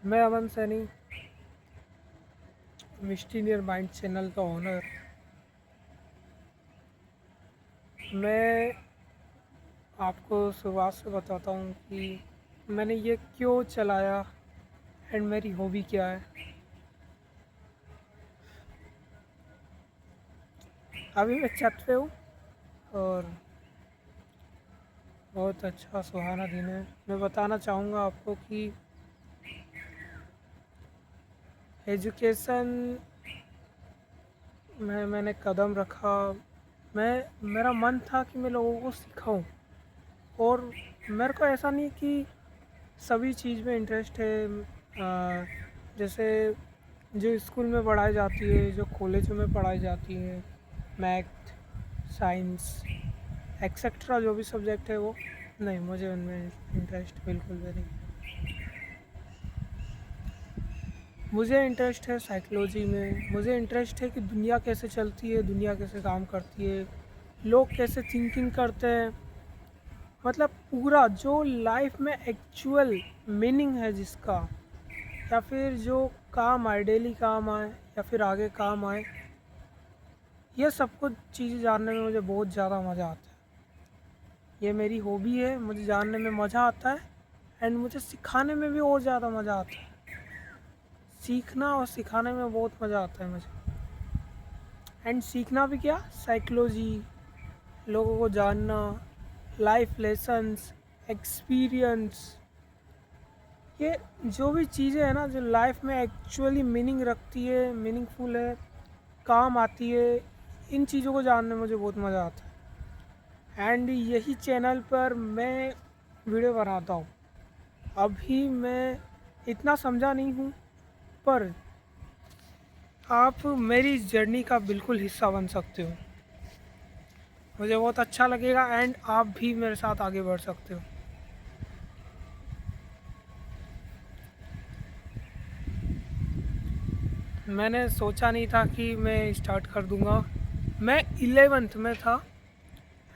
मैं अमन Saini, मिस्टीनियर mind channel का owner. मैं आपको शुरुआत से बताता हूँ कि मैंने ये क्यों चलाया एंड मेरी हॉबी क्या है। अभी मैं छत पे हूँ और बहुत अच्छा सुहाना दिन है। मैं बताना चाहूँगा आपको कि एजुकेशन में मैंने कदम रखा। मेरा मन था कि मैं लोगों को सिखाऊं, और मेरे को ऐसा नहीं कि सभी चीज़ में इंटरेस्ट है। जैसे जो स्कूल में पढ़ाई जाती है, जो कॉलेज में पढ़ाई जाती है, मैथ, साइंस, एक्सेट्रा जो भी सब्जेक्ट है वो नहीं, मुझे उनमें इंटरेस्ट बिल्कुल भी नहीं। मुझे इंटरेस्ट है साइकोलॉजी में। मुझे इंटरेस्ट है कि दुनिया कैसे चलती है, दुनिया कैसे काम करती है, लोग कैसे थिंकिंग करते हैं। मतलब पूरा जो लाइफ में एक्चुअल मीनिंग है जिसका, या फिर जो काम आए, डेली काम आए या फिर आगे काम आए, ये सब कुछ चीज़ें जानने में मुझे बहुत ज़्यादा मज़ा आता है। ये मेरी हॉबी है, मुझे जानने में मज़ा आता है एंड मुझे सिखाने में भी और ज़्यादा मज़ा आता है। सीखना और सिखाने में बहुत मज़ा आता है मुझे। एंड सीखना भी क्या, साइकोलॉजी, लोगों को जानना, लाइफ लेसन्स, एक्सपीरियंस, ये जो भी चीज़ें हैं ना जो लाइफ में एक्चुअली मीनिंग रखती है, मीनिंगफुल है, काम आती है, इन चीज़ों को जानने में मुझे बहुत मज़ा आता है। एंड यही चैनल पर मैं वीडियो बनाता हूँ। अभी मैं इतना समझा नहीं हूँ, पर आप मेरी जर्नी का बिल्कुल हिस्सा बन सकते हो। मुझे बहुत अच्छा लगेगा एंड आप भी मेरे साथ आगे बढ़ सकते हो। मैंने सोचा नहीं था कि मैं स्टार्ट कर दूँगा। मैं 11th में था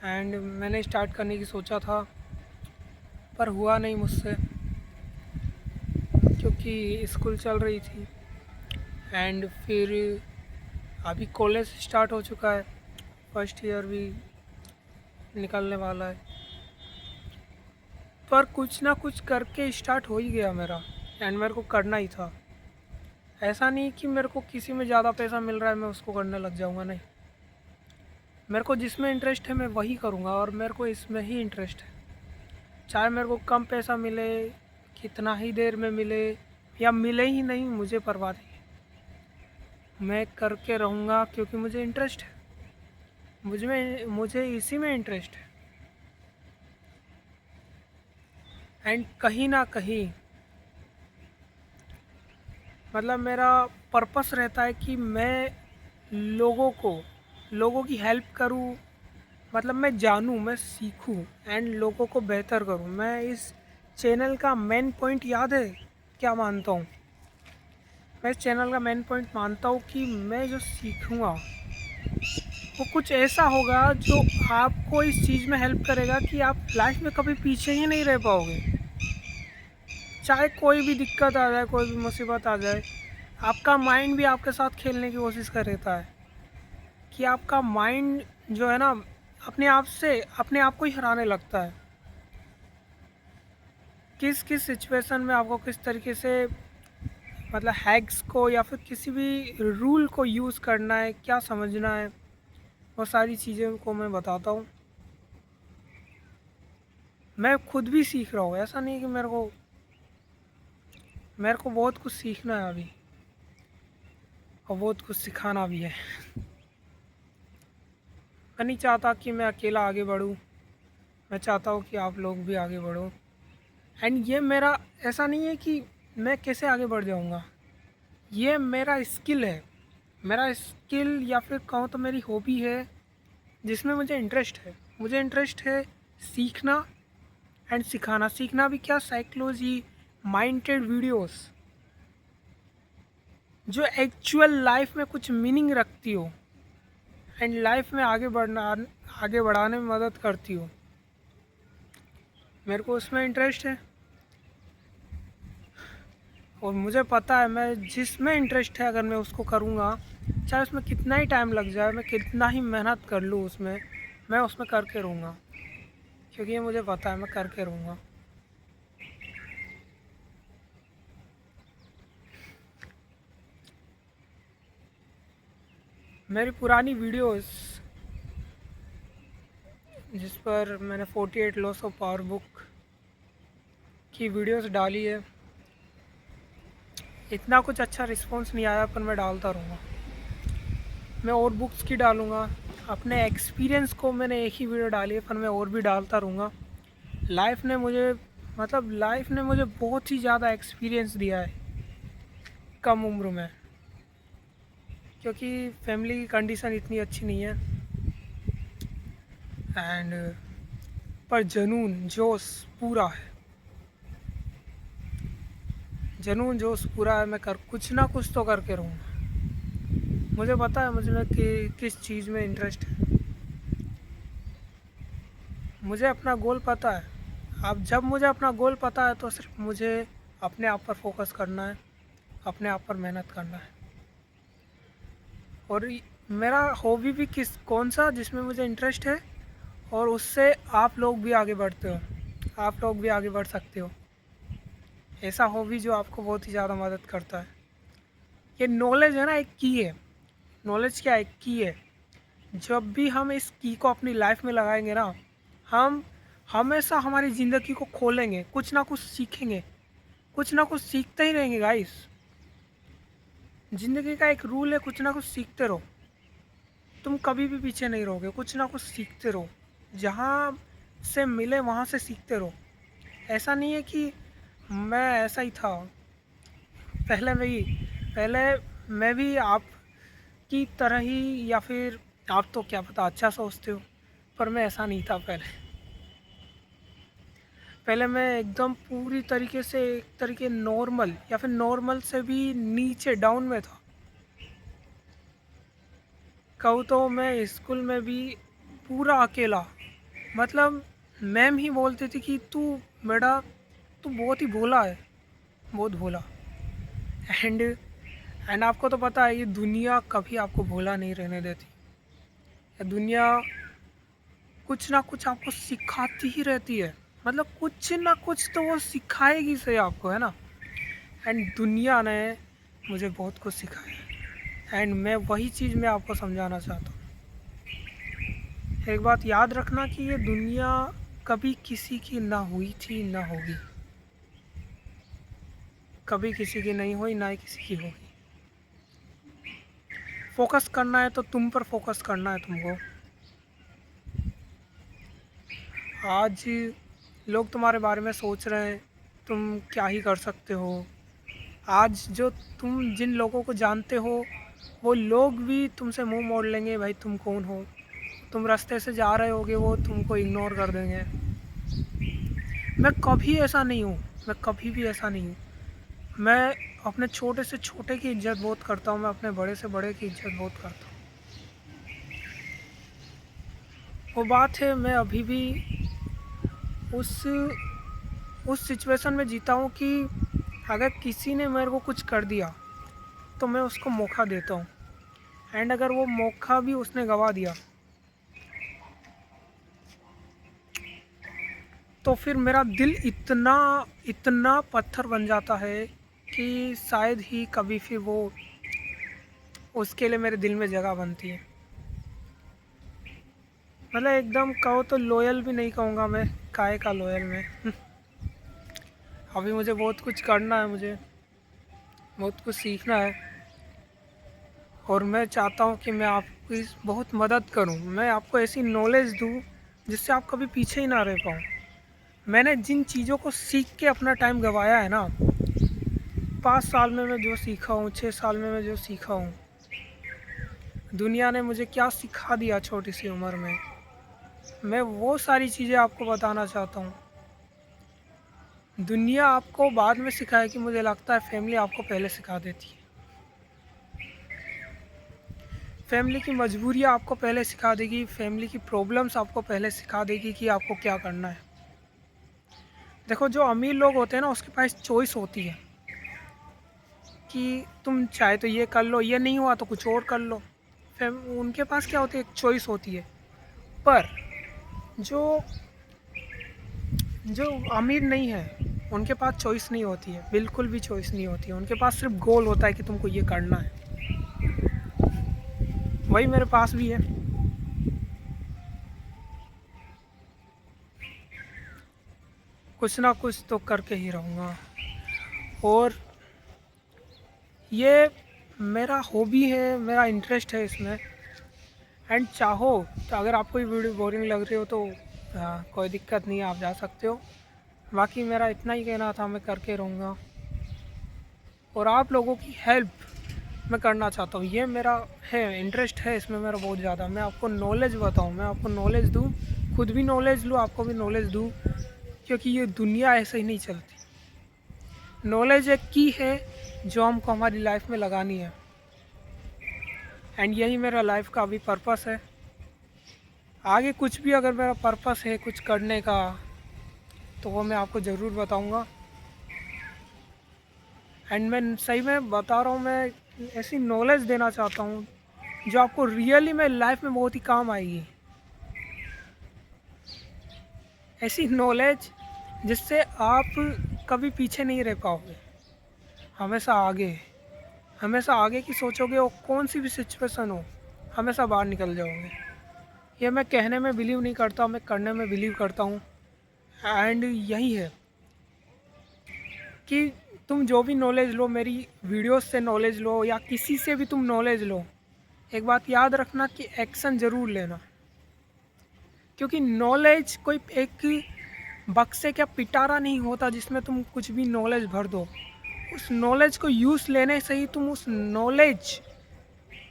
एंड मैंने स्टार्ट करने की सोचा था, पर हुआ नहीं मुझसे क्योंकि स्कूल चल रही थी। एंड फिर अभी कॉलेज स्टार्ट हो चुका है, फर्स्ट ईयर भी निकलने वाला है, पर कुछ ना कुछ करके स्टार्ट हो ही गया मेरा। एंड मेरे को करना ही था। ऐसा नहीं कि मेरे को किसी में ज़्यादा पैसा मिल रहा है मैं उसको करने लग जाऊँगा, नहीं। मेरे को जिसमें इंटरेस्ट है मैं वही करूँगा, और मेरे को इसमें ही इंटरेस्ट है। चाहे मेरे को कम पैसा मिले, कितना ही देर में मिले, या मिले ही नहीं, मुझे परवाह नहीं। मैं करके रहूँगा क्योंकि मुझे इंटरेस्ट है। मुझे इसी में इंटरेस्ट है। एंड कहीं ना कहीं मतलब मेरा पर्पस रहता है कि मैं लोगों की हेल्प करूँ। मतलब मैं जानूँ, मैं सीखूँ एंड लोगों को बेहतर करूँ। मैं इस चैनल का मेन पॉइंट याद है क्या मानता हूँ। मैं इस चैनल का मेन पॉइंट मानता हूँ कि मैं जो सीखूँगा वो कुछ ऐसा होगा जो आपको इस चीज़ में हेल्प करेगा कि आप लाइफ में कभी पीछे ही नहीं रह पाओगे। चाहे कोई भी दिक्कत आ जाए, कोई भी मुसीबत आ जाए, आपका माइंड भी आपके साथ खेलने की कोशिश कर रहता है कि आपका माइंड जो है ना अपने आप को ही हराने लगता है। किस किस सिचुएशन में आपको किस तरीके से मतलब हैक्स को या फिर किसी भी रूल को यूज़ करना है, क्या समझना है, वो सारी चीज़ें को मैं बताता हूँ। मैं खुद भी सीख रहा हूँ, ऐसा नहीं कि मेरे को बहुत कुछ सीखना है अभी, और बहुत कुछ सिखाना भी है। मैं नहीं चाहता कि मैं अकेला आगे बढ़ूँ, मैं चाहता हूँ कि आप लोग भी आगे बढ़ो। एंड ये मेरा ऐसा नहीं है कि मैं कैसे आगे बढ़ जाऊँगा, ये मेरा स्किल है। मेरा स्किल या फिर कहूँ तो मेरी हॉबी है जिसमें मुझे इंटरेस्ट है। मुझे इंटरेस्ट है सीखना एंड सिखाना। सीखना भी क्या, साइकोलॉजी, माइंडेड वीडियोस जो एक्चुअल लाइफ में कुछ मीनिंग रखती हो एंड लाइफ में आगे बढ़ाने में मदद करती हो। मेरे को उसमें इंटरेस्ट है और मुझे पता है मैं जिसमें इंटरेस्ट है अगर मैं उसको करूँगा, चाहे उसमें कितना ही टाइम लग जाए, मैं कितना ही मेहनत कर लूँ उसमें, मैं उसमें करके रहूँगा, क्योंकि ये मुझे पता है मैं करके रहूँगा। मेरी पुरानी वीडियोस जिस पर मैंने 48 लॉस ऑफ पावर बुक की वीडियोस डाली है, इतना कुछ अच्छा रिस्पॉन्स नहीं आया, पर मैं डालता रहूँगा। मैं और बुक्स की डालूँगा। अपने एक्सपीरियंस को मैंने एक ही वीडियो डाली है, पर मैं और भी डालता रहूँगा। लाइफ ने मुझे बहुत ही ज़्यादा एक्सपीरियंस दिया है कम उम्र में, क्योंकि फैमिली की कंडीशन इतनी अच्छी नहीं है। एंड पर जुनून जोश पूरा है, जुनून जोश पूरा है। मैं कुछ ना कुछ तो करके रहूँगा। मुझे पता है मुझे में किस चीज़ में इंटरेस्ट है, मुझे अपना गोल पता है। अब जब मुझे अपना गोल पता है तो सिर्फ मुझे अपने आप पर फोकस करना है, अपने आप पर मेहनत करना है। और मेरा हॉबी भी कौन सा जिसमें मुझे इंटरेस्ट है, और उससे आप लोग भी आगे बढ़ते हो, आप लोग भी आगे बढ़ सकते हो। ऐसा हॉबी जो आपको बहुत ही ज़्यादा मदद करता है। ये नॉलेज है ना, एक की है। नॉलेज क्या है? एक की है। जब भी हम इस की को अपनी लाइफ में लगाएंगे ना, हम हमेशा हमारी ज़िंदगी को खोलेंगे, कुछ ना कुछ सीखेंगे, कुछ ना कुछ सीखते ही रहेंगे गाइस। ज़िंदगी का एक रूल है, कुछ ना कुछ सीखते रहो। तुम कभी भी पीछे नहीं रहोगे, कुछ ना कुछ सीखते रहो। जहाँ से मिले वहाँ से सीखते रहो। ऐसा नहीं है कि मैं ऐसा ही था पहले मैं भी आपकी तरह ही, या फिर आप तो क्या पता अच्छा सोचते हो, पर मैं ऐसा नहीं था पहले मैं एकदम पूरी तरीके से एक तरीके नॉर्मल, या फिर नॉर्मल से भी नीचे डाउन में था। कहूँ तो मैं स्कूल में भी पूरा अकेला, मतलब मैम ही बोलती थी कि तू बहुत ही भोला है, बहुत भोला। एंड एंड आपको तो पता है ये दुनिया कभी आपको भोला नहीं रहने देती। ये दुनिया कुछ ना कुछ आपको सिखाती ही रहती है, मतलब कुछ ना कुछ तो वो सिखाएगी से आपको, है ना। एंड दुनिया ने मुझे बहुत कुछ सिखाया, एंड मैं वही चीज़ मैं आपको समझाना चाहता हूँ। एक बात याद रखना कि ये दुनिया कभी किसी की ना हुई थी ना होगी, कभी किसी की नहीं हुई ना ही किसी की होगी। फोकस करना है तो तुम पर फोकस करना है तुमको। आज लोग तुम्हारे बारे में सोच रहे हैं, तुम क्या ही कर सकते हो। आज जो तुम जिन लोगों को जानते हो, वो लोग भी तुमसे मुंह मोड़ लेंगे, भाई तुम कौन हो। तुम रास्ते से जा रहे होगे, वो तुमको इग्नोर कर देंगे। मैं कभी ऐसा नहीं हूँ, मैं कभी भी ऐसा नहीं हूँ। मैं अपने छोटे से छोटे की इज्जत बहुत करता हूँ, मैं अपने बड़े से बड़े की इज्जत बहुत करता हूँ। वो बात है, मैं अभी भी उस सिचुएशन में जीता हूँ कि अगर किसी ने मेरे को कुछ कर दिया तो मैं उसको मौका देता हूँ। एंड अगर वो मौका भी उसने गवा दिया तो फिर मेरा दिल इतना इतना पत्थर बन जाता है कि शायद ही कभी फिर वो उसके लिए मेरे दिल में जगह बनती है। मतलब एकदम कहो तो लॉयल भी नहीं कहूँगा मैं, काहे का लॉयल मैं। अभी मुझे बहुत कुछ करना है, मुझे बहुत कुछ सीखना है, और मैं चाहता हूँ कि मैं आपकी बहुत मदद करूँ। मैं आपको ऐसी नॉलेज दूँ जिससे आप कभी पीछे ही ना रह पाओ। मैंने जिन चीज़ों को सीख के अपना टाइम गंवाया है ना, 5 साल में मैं जो सीखा हूँ, 6 साल में मैं जो सीखा हूँ, दुनिया ने मुझे क्या सिखा दिया छोटी सी उम्र में, मैं वो सारी चीज़ें आपको बताना चाहता हूँ। दुनिया आपको बाद में सिखाएगी, मुझे लगता है फैमिली आपको पहले सिखा देती है। फैमिली की मजबूरियाँ आपको पहले सिखा देगी, फैमिली की प्रॉब्लम्स आपको पहले सिखा देगी कि आपको क्या करना है। देखो जो अमीर लोग होते हैं ना, उसके पास चॉइस होती है, कि तुम चाहे तो ये कर लो, ये नहीं हुआ तो कुछ और कर लो। फिर उनके पास क्या होती है, एक चॉइस होती है। पर जो जो अमीर नहीं है उनके पास चॉइस नहीं होती है, बिल्कुल भी चॉइस नहीं होती है। उनके पास सिर्फ गोल होता है कि तुमको ये करना है। वही मेरे पास भी है। कुछ ना कुछ तो करके ही रहूँगा। और ये मेरा हॉबी है, मेरा इंटरेस्ट है इसमें। एंड चाहो तो अगर आपको ये वीडियो बोरिंग लग रही हो तो कोई दिक्कत नहीं है, आप जा सकते हो। बाकी मेरा इतना ही कहना था, मैं करके रहूँगा। और आप लोगों की हेल्प मैं करना चाहता हूँ, ये मेरा है, इंटरेस्ट है इसमें मेरा बहुत ज़्यादा। मैं आपको नॉलेज बताऊँ, मैं आपको नॉलेज दूँ, खुद भी नॉलेज लूँ, आपको भी नॉलेज दूँ। क्योंकि ये दुनिया ऐसे ही नहीं चलती। नॉलेज एक की है जो हमको हमारी लाइफ में लगानी है। एंड यही मेरा लाइफ का अभी पर्पस है। आगे कुछ भी अगर मेरा पर्पस है कुछ करने का तो वो मैं आपको ज़रूर बताऊंगा। एंड मैं सही में बता रहा हूँ, मैं ऐसी नॉलेज देना चाहता हूँ जो आपको रियली में लाइफ में बहुत ही काम आएगी। ऐसी नॉलेज जिससे आप कभी पीछे नहीं रह पाओगे, हमेशा आगे, हमेशा आगे की सोचोगे। और कौन सी भी सिचुएशन हो हमेशा बाहर निकल जाओगे। ये मैं कहने में बिलीव नहीं करता, मैं करने में बिलीव करता हूँ। एंड यही है कि तुम जो भी नॉलेज लो, मेरी वीडियोस से नॉलेज लो या किसी से भी तुम नॉलेज लो, एक बात याद रखना कि एक्शन ज़रूर लेना। क्योंकि नॉलेज कोई एक बक्से का पिटारा नहीं होता जिसमें तुम कुछ भी नॉलेज भर दो। उस नॉलेज को यूज़ लेने से ही तुम उस नॉलेज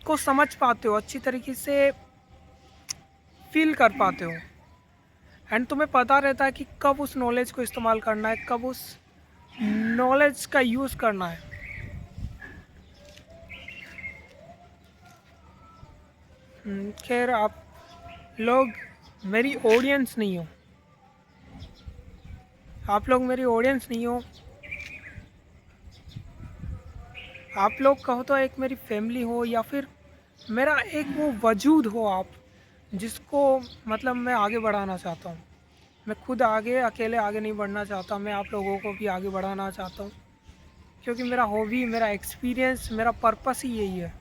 को समझ पाते हो, अच्छी तरीके से फील कर पाते हो। एंड तुम्हें पता रहता है कि कब उस नॉलेज को इस्तेमाल करना है, कब उस नॉलेज का यूज़ करना है। खैर, आप लोग मेरी ऑडियंस नहीं हो, आप लोग मेरी ऑडियंस नहीं हो। आप लोग कहो तो एक मेरी फैमिली हो या फिर मेरा एक वो वजूद हो आप, जिसको मतलब मैं आगे बढ़ाना चाहता हूँ। मैं खुद आगे अकेले आगे नहीं बढ़ना चाहता, मैं आप लोगों को भी आगे बढ़ाना चाहता हूँ। क्योंकि मेरा हॉबी, मेरा एक्सपीरियंस, मेरा पर्पस ही यही है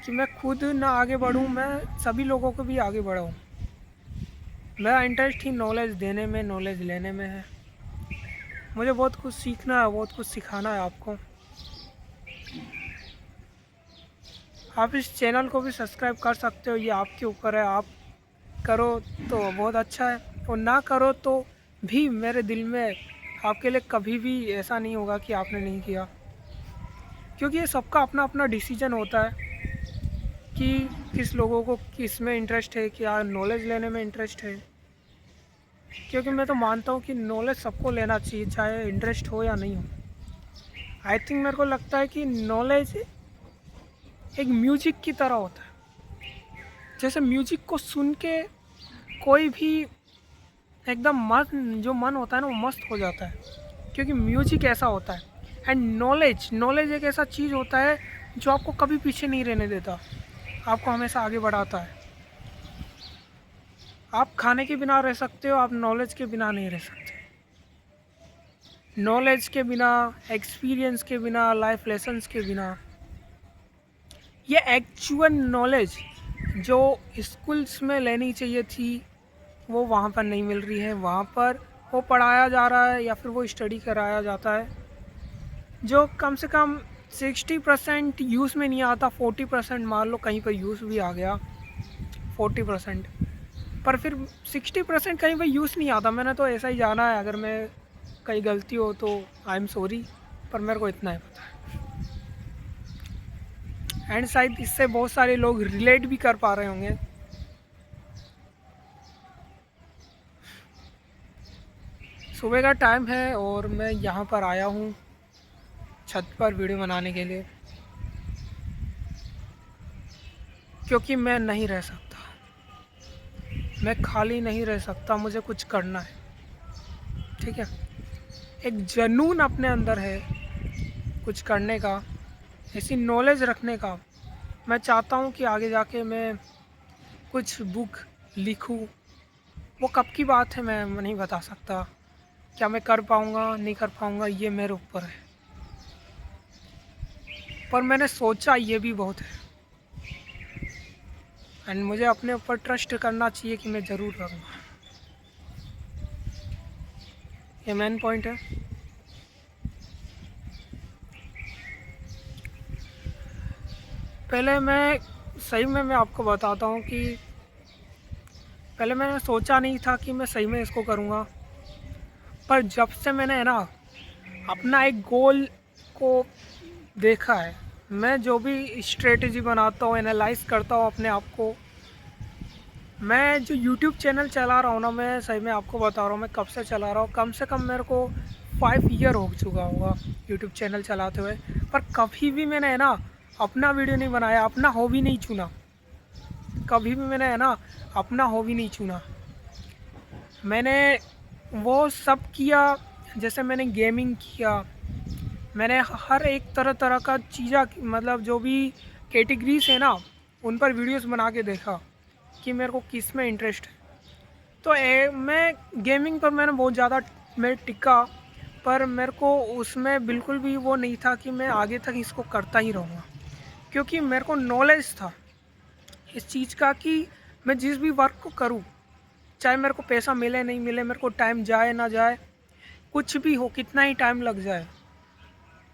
कि मैं खुद ना आगे बढ़ूँ, मैं सभी लोगों को भी आगे बढ़ाऊँ। मेरा इंटरेस्ट ही नॉलेज देने में, नॉलेज लेने में है। मुझे बहुत कुछ सीखना है, बहुत कुछ सिखाना है आपको। आप इस चैनल को भी सब्सक्राइब कर सकते हो, ये आपके ऊपर है। आप करो तो बहुत अच्छा है, और ना करो तो भी मेरे दिल में आपके लिए कभी भी ऐसा नहीं होगा कि आपने नहीं किया। क्योंकि ये सबका अपना अपना डिसीजन होता है कि किस लोगों को किस में इंटरेस्ट है, क्या नॉलेज लेने में इंटरेस्ट है। क्योंकि मैं तो मानता हूँ कि नॉलेज सबको लेना चाहिए, चाहे इंटरेस्ट हो या नहीं हो। आई थिंक, मेरे को लगता है कि नॉलेज एक म्यूजिक की तरह होता है। जैसे म्यूजिक को सुन के कोई भी एकदम मन, जो मन होता है ना, वो मस्त हो जाता है। क्योंकि म्यूजिक ऐसा होता है। एंड नॉलेज एक ऐसा चीज़ होता है जो आपको कभी पीछे नहीं रहने देता, आपको हमेशा आगे बढ़ाता है। आप खाने के बिना रह सकते हो, आप नॉलेज के बिना नहीं रह सकते। नॉलेज के बिना, एक्सपीरियंस के बिना, लाइफ लेसन्स के बिना, ये एक्चुअल नॉलेज जो स्कूल्स में लेनी चाहिए थी वो वहाँ पर नहीं मिल रही है। वहाँ पर वो पढ़ाया जा रहा है या फिर वो स्टडी कराया जाता है जो कम से कम 60% यूज़ में नहीं आता। 40% मान लो कहीं पर यूज़ भी आ गया, 40%, पर फिर 60% कहीं पर यूज़ नहीं आता। मैंने तो ऐसा ही जाना है, अगर मैं कहीं गलती हो तो आई एम सॉरी, पर मेरे को इतना ही पता है। एंड शायद इससे बहुत सारे लोग रिलेट भी कर पा रहे होंगे। सुबह का टाइम है और मैं यहाँ पर आया हूँ छत पर वीडियो बनाने के लिए, क्योंकि मैं नहीं रह सकता, मैं खाली नहीं रह सकता, मुझे कुछ करना है। ठीक है, एक जुनून अपने अंदर है, कुछ करने का, ऐसी नॉलेज रखने का। मैं चाहता हूँ कि आगे जाके मैं कुछ बुक लिखूँ। वो कब की बात है मैं नहीं बता सकता। क्या मैं कर पाऊँगा नहीं कर पाऊँगा ये मेरे ऊपर है, पर मैंने सोचा ये भी बहुत है। एंड मुझे अपने ऊपर ट्रस्ट करना चाहिए कि मैं ज़रूर करूँगा। ये मेन पॉइंट है। पहले मैं आपको बताता हूँ कि पहले मैंने सोचा नहीं था कि मैं सही में इसको करूँगा, पर जब से मैंने है ना अपना एक गोल को देखा है, मैं जो भी स्ट्रेटजी बनाता हूँ, एनालाइज करता हूँ अपने आप को। मैं जो यूट्यूब चैनल चला रहा हूँ ना, मैं सही में आपको बता रहा हूँ मैं कब से चला रहा हूँ। कम से कम मेरे को 5 ईयर हो चुका होगा यूट्यूब चैनल चलाते हुए, पर कभी भी मैंने है ना अपना वीडियो नहीं बनाया, अपना हॉबी नहीं चुना। कभी भी मैंने है ना अपना हॉबी नहीं चुना। मैंने वो सब किया, जैसे मैंने गेमिंग किया, मैंने हर एक तरह तरह का चीज़ा मतलब जो भी कैटेगरीज है ना उन पर वीडियोस बना के देखा कि मेरे को किस में इंटरेस्ट है। तो मैं गेमिंग पर मैंने बहुत ज़्यादा मैं टिका, पर मेरे को उसमें बिल्कुल भी वो नहीं था कि मैं आगे तक इसको करता ही रहूँगा, क्योंकि मेरे को नॉलेज था इस चीज़ का कि मैं जिस भी वर्क को करूँ, चाहे मेरे को पैसा मिले नहीं मिले, मेरे को टाइम जाए ना जाए, कुछ भी हो, कितना ही टाइम लग जाए,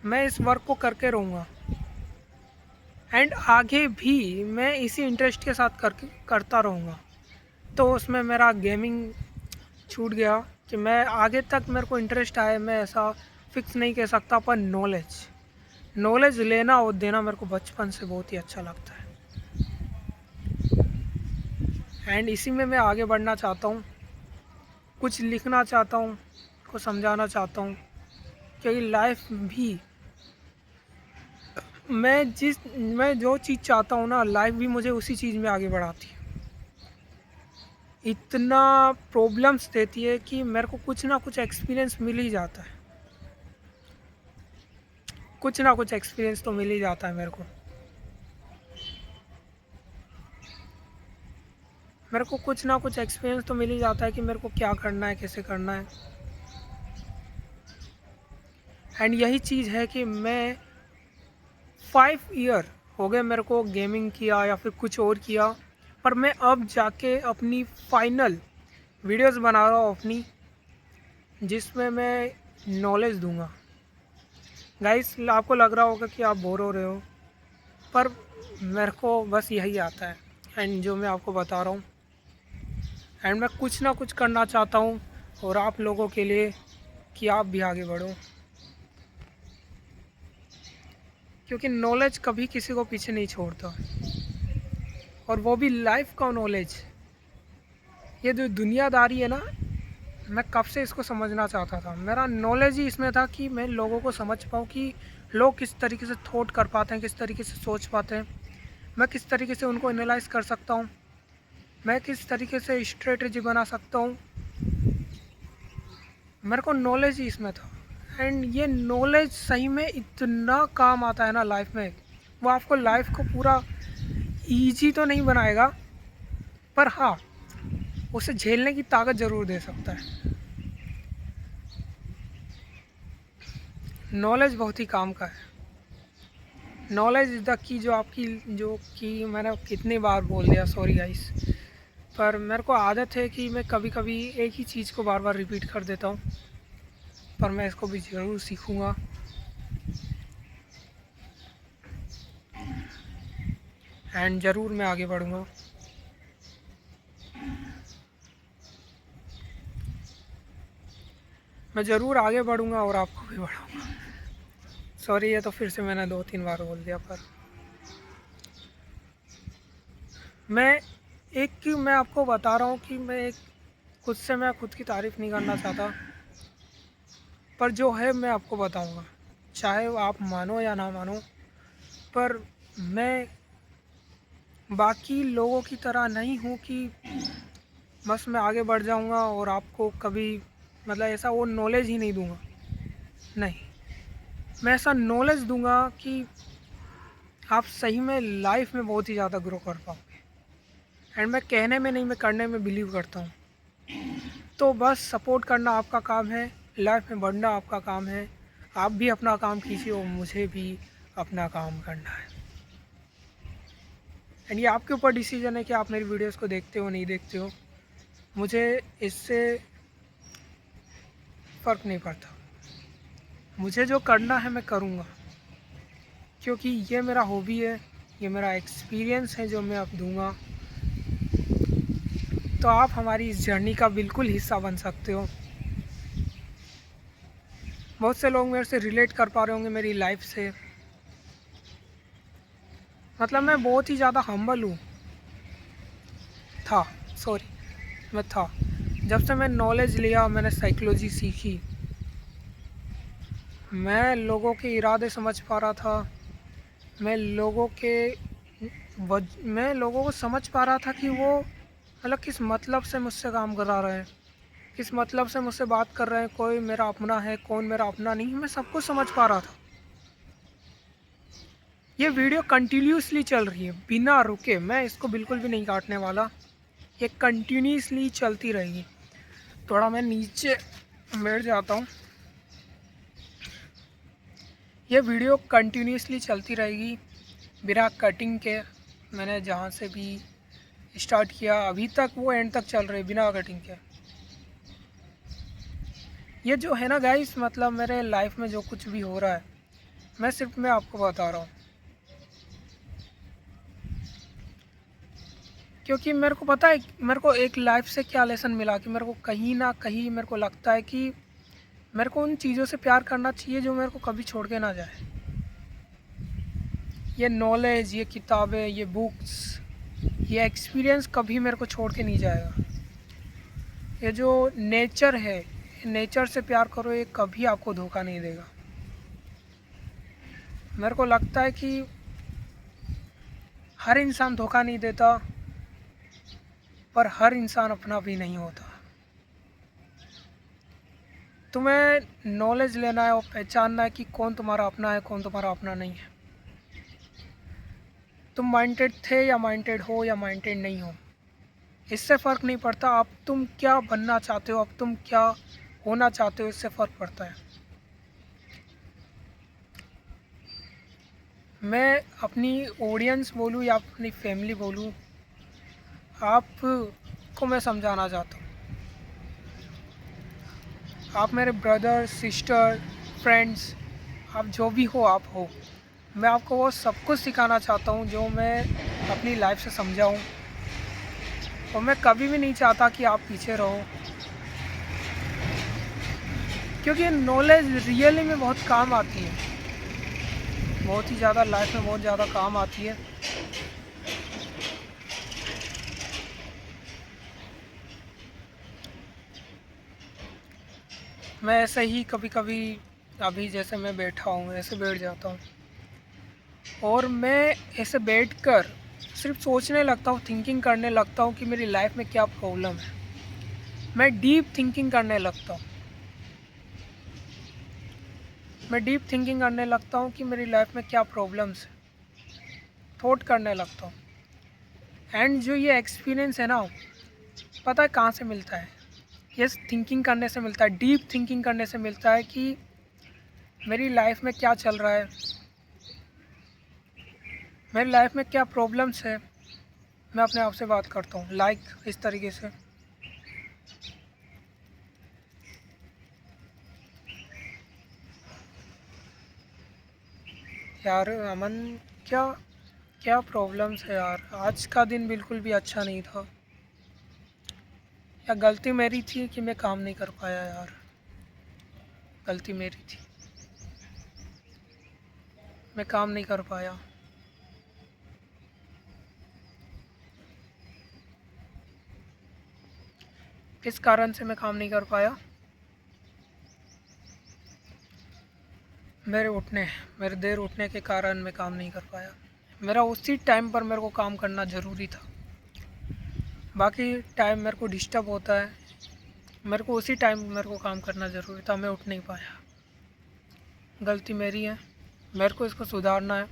मैं इस वर्क को करके रहूँगा। एंड आगे भी मैं इसी इंटरेस्ट के साथ करता रहूँगा। तो उसमें मेरा गेमिंग छूट गया कि मैं आगे तक मेरे को इंटरेस्ट आए, मैं ऐसा फिक्स नहीं कह सकता, पर नॉलेज लेना और देना मेरे को बचपन से बहुत ही अच्छा लगता है। एंड इसी में मैं आगे बढ़ना चाहता हूँ, कुछ लिखना चाहता हूँ, को समझाना चाहता हूँ, क्योंकि लाइफ भी मैं जो चीज़ चाहता हूँ ना, लाइफ भी मुझे उसी चीज़ में आगे बढ़ाती है। इतना प्रॉब्लम्स देती है कि मेरे को कुछ ना कुछ एक्सपीरियंस मिल ही जाता है, कुछ ना कुछ एक्सपीरियंस तो मिल ही जाता है मेरे को कुछ ना कुछ एक्सपीरियंस तो मिल ही जाता है कि मेरे को क्या करना है, कैसे करना है। एंड यही चीज़ है कि मैं 5 ईयर हो गए मेरे को गेमिंग किया या फिर कुछ और किया, पर मैं अब जाके अपनी फाइनल वीडियोस बना रहा हूँ अपनी, जिसमें मैं नॉलेज दूंगा। गाइस, आपको लग रहा होगा कि आप बोर हो रहे हो, पर मेरे को बस यही आता है एंड जो मैं आपको बता रहा हूँ। एंड मैं कुछ ना कुछ करना चाहता हूँ और आप लोगों के लिए कि आप भी आगे बढ़ो, क्योंकि नॉलेज कभी किसी को पीछे नहीं छोड़ता, और वो भी लाइफ का नॉलेज। ये जो दुनियादारी है ना, मैं कब से इसको समझना चाहता था। मेरा नॉलेज ही इसमें था कि मैं लोगों को समझ पाऊँ कि लोग किस तरीके से थॉट कर पाते हैं, किस तरीके से सोच पाते हैं, मैं किस तरीके से उनको एनालाइज कर सकता हूँ, मैं किस तरीके से स्ट्रेटजी बना सकता हूँ। मेरे को नॉलेज ही इसमें था। एंड ये नॉलेज सही में इतना काम आता है ना लाइफ में, वो आपको लाइफ को पूरा ईजी तो नहीं बनाएगा, पर हाँ उसे झेलने की ताकत ज़रूर दे सकता है। नॉलेज बहुत ही काम का है। नॉलेज इज़ द की, जो कि मैंने कितनी बार बोल दिया, सॉरी गाइस, पर मेरे को आदत है कि मैं कभी कभी एक ही चीज़ को बार बार रिपीट कर देता हूँ, पर मैं इसको भी ज़रूर सीखूँगा। एंड ज़रूर मैं आगे बढ़ूँगा। मैं ज़रूर आगे बढ़ूँगा और आपको भी बढ़ाऊँगा। सॉरी, ये तो फिर से मैंने 2-3 बार बोल दिया, पर मैं आपको बता रहा हूँ कि मैं खुद की तारीफ़ नहीं करना चाहता, पर जो है मैं आपको बताऊँगा, चाहे आप मानो या ना मानो। पर मैं बाकी लोगों की तरह नहीं हूँ कि बस मैं आगे बढ़ जाऊँगा और आपको कभी मतलब ऐसा वो नॉलेज ही नहीं दूँगा, नहीं। मैं ऐसा नॉलेज दूंगा कि आप सही में लाइफ में बहुत ही ज़्यादा ग्रो कर पाओगे। एंड मैं कहने में नहीं, मैं करने में बिलीव करता हूँ। तो बस सपोर्ट करना आपका काम है, लाइफ में बढ़ना आपका काम है। आप भी अपना काम कीजिए और मुझे भी अपना काम करना है। एंड ये आपके ऊपर डिसीजन है कि आप मेरी वीडियोस को देखते हो नहीं देखते हो। मुझे इससे फ़र्क नहीं पड़ता। मुझे जो करना है मैं करूँगा, क्योंकि ये मेरा हॉबी है, ये मेरा एक्सपीरियंस है जो मैं अब दूँगा। तो आप हमारी इस जर्नी का बिल्कुल हिस्सा बन सकते हो। बहुत से लोग मेरे से रिलेट कर पा रहे होंगे मेरी लाइफ से। मतलब मैं बहुत ही ज़्यादा हम्बल हूँ, था सॉरी मैं था। जब से मैं नॉलेज लिया, मैंने साइकोलॉजी सीखी, मैं लोगों के इरादे समझ पा रहा था। मैं लोगों को समझ पा रहा था कि वो मतलब किस मतलब से मुझसे काम करा रहे हैं, किस मतलब से मुझसे बात कर रहे हैं। कोई मेरा अपना है, कौन मेरा अपना नहीं है, मैं सब कुछ समझ पा रहा था। ये वीडियो कंटिन्यूसली चल रही है बिना रुके, मैं इसको बिल्कुल भी नहीं काटने वाला। ये कंटिन्यूसली चलती रहेगी। थोड़ा मैं नीचे बैठ जाता हूँ। ये वीडियो कंटिन्यूसली चलती रहेगी बिना कटिंग के। मैंने जहाँ से भी स्टार्ट किया अभी तक वो एंड तक चल रही है बिना कटिंग के। ये जो है ना गाइस, मतलब मेरे लाइफ में जो कुछ भी हो रहा है, मैं आपको बता रहा हूँ, क्योंकि मेरे को पता है मेरे को एक लाइफ से क्या लेसन मिला कि मेरे को कहीं ना कहीं मेरे को लगता है कि मेरे को उन चीज़ों से प्यार करना चाहिए जो मेरे को कभी छोड़ के ना जाए। ये नॉलेज, ये किताबें, ये बुक्स, ये एक्सपीरियंस कभी मेरे को छोड़ के नहीं जाएगा। ये जो नेचर है, नेचर से प्यार करो, ये कभी आपको धोखा नहीं देगा। मेरे को लगता है कि हर इंसान धोखा नहीं देता, पर हर इंसान अपना भी नहीं होता। तुम्हें नॉलेज लेना है और पहचानना है कि कौन तुम्हारा अपना है, कौन तुम्हारा अपना नहीं है। तुम माइंडेड थे या माइंडेड हो या माइंडेड नहीं हो, इससे फ़र्क नहीं पड़ता। अब तुम क्या बनना चाहते हो, अब तुम क्या होना चाहते हो, इससे फ़र्क पड़ता है। मैं अपनी ऑडियंस बोलूँ या अपनी फैमिली बोलूँ, आपको मैं समझाना चाहता हूँ। आप मेरे ब्रदर, सिस्टर, फ्रेंड्स, आप जो भी हो आप हो। मैं आपको वो सब कुछ सिखाना चाहता हूँ जो मैं अपनी लाइफ से समझा हूँ। और मैं कभी भी नहीं चाहता कि आप पीछे रहो, क्योंकि नॉलेज रियली में बहुत काम आती है, बहुत ही ज़्यादा लाइफ में बहुत ज़्यादा काम आती है। मैं ऐसे ही कभी कभी, अभी जैसे मैं बैठा हूँ ऐसे बैठ जाता हूँ और मैं ऐसे बैठकर सिर्फ सोचने लगता हूँ, थिंकिंग करने लगता हूँ कि मेरी लाइफ में क्या प्रॉब्लम है। मैं डीप थिंकिंग करने लगता हूँ। मैं डीप थिंकिंग करने लगता हूँ कि मेरी लाइफ में क्या प्रॉब्लम्स है, थॉट करने लगता हूँ। एंड जो ये एक्सपीरियंस है ना, पता है कहाँ से मिलता है? ये थिंकिंग करने से मिलता है, डीप थिंकिंग करने से मिलता है कि मेरी लाइफ में क्या चल रहा है, मेरी लाइफ में क्या प्रॉब्लम्स है। मैं अपने आप से बात करता हूँ लाइक इस तरीके से। यार अमन, क्या क्या प्रॉब्लम्स है यार, आज का दिन बिल्कुल भी अच्छा नहीं था। या गलती मेरी थी कि मैं काम नहीं कर पाया यार, गलती मेरी थी, मैं काम नहीं कर पाया। किस कारण से मैं काम नहीं कर पाया? मेरे देर उठने के कारण मैं काम नहीं कर पाया। मेरा उसी टाइम पर मेरे को काम करना ज़रूरी था, बाकी टाइम मेरे को डिस्टर्ब होता है। मेरे को उसी टाइम मेरे को काम करना ज़रूरी था, मैं उठ नहीं पाया। गलती मेरी है, मेरे को इसको सुधारना है,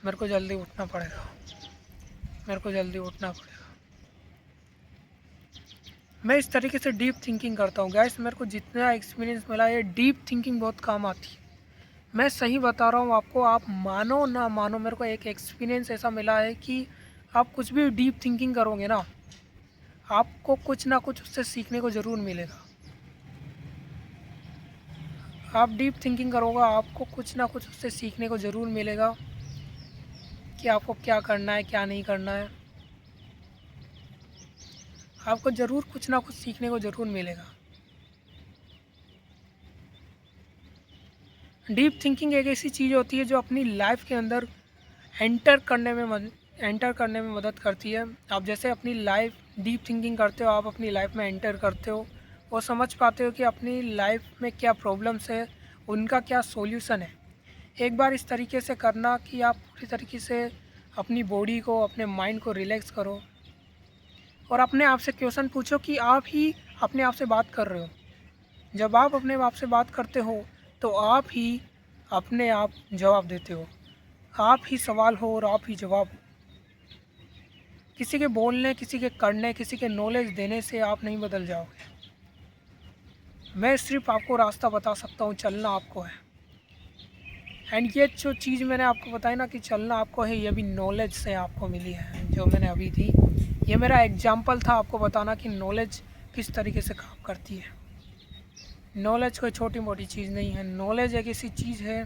मेरे को जल्दी उठना पड़ेगा, मेरे को जल्दी उठना पड़ेगा। मैं इस तरीके से डीप थिंकिंग करता हूँ गाइस। मेरे को जितना एक्सपीरियंस मिला है, डीप थिंकिंग बहुत काम आती है। मैं सही बता रहा हूँ आपको, आप मानो ना मानो, मेरे को एक एक्सपीरियंस ऐसा मिला है कि आप कुछ भी डीप थिंकिंग करोगे ना, आपको कुछ ना कुछ उससे सीखने को ज़रूर मिलेगा। आप डीप थिंकिंग करोगे, आपको कुछ ना कुछ उससे सीखने को ज़रूर मिलेगा कि आपको क्या करना है, क्या नहीं करना है। आपको ज़रूर कुछ ना कुछ सीखने को ज़रूर मिलेगा। डीप थिंकिंग एक ऐसी चीज़ होती है जो अपनी लाइफ के अंदर एंटर करने में मदद करती है। आप जैसे अपनी लाइफ डीप थिंकिंग करते हो, आप अपनी लाइफ में एंटर करते हो और समझ पाते हो कि अपनी लाइफ में क्या प्रॉब्लम्स है, उनका क्या सॉल्यूशन है। एक बार इस तरीके से करना कि आप पूरी तरीके से अपनी बॉडी को, अपने माइंड को रिलैक्स करो और अपने आप से क्वेश्चन पूछो कि आप ही अपने आप से बात कर रहे हो। जब आप अपने आप से बात करते हो तो आप ही अपने आप जवाब देते हो। आप ही सवाल हो और आप ही जवाब हो। किसी के बोलने, किसी के करने, किसी के नॉलेज देने से आप नहीं बदल जाओगे। मैं सिर्फ आपको रास्ता बता सकता हूँ, चलना आपको है। एंड ये जो चीज़ मैंने आपको बताई ना कि चलना आपको है, ये भी नॉलेज से आपको मिली है जो मैंने अभी दी। ये मेरा एग्जाम्पल था आपको बताना कि नॉलेज किस तरीके से काम करती है। नॉलेज कोई छोटी मोटी चीज़ नहीं है। नॉलेज एक ऐसी चीज़ है,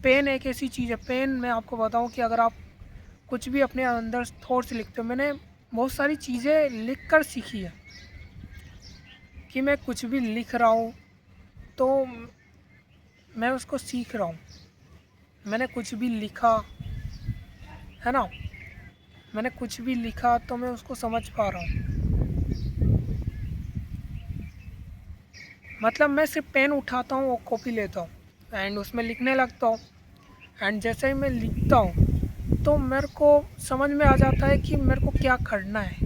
पेन एक ऐसी चीज़ है। पेन मैं आपको बताऊं कि अगर आप कुछ भी अपने अंदर थॉट्स लिखते हो, मैंने बहुत सारी चीज़ें लिख कर सीखी है कि मैं कुछ भी लिख रहा हूँ तो मैं उसको सीख रहा हूँ। मैंने कुछ भी लिखा है ना, मैंने कुछ भी लिखा तो मैं उसको समझ पा रहा हूँ। मतलब मैं सिर्फ पेन उठाता हूँ और कॉपी लेता हूँ एंड उसमें लिखने लगता हूँ। एंड जैसे ही मैं लिखता हूँ तो मेरे को समझ में आ जाता है कि मेरे को क्या करना है।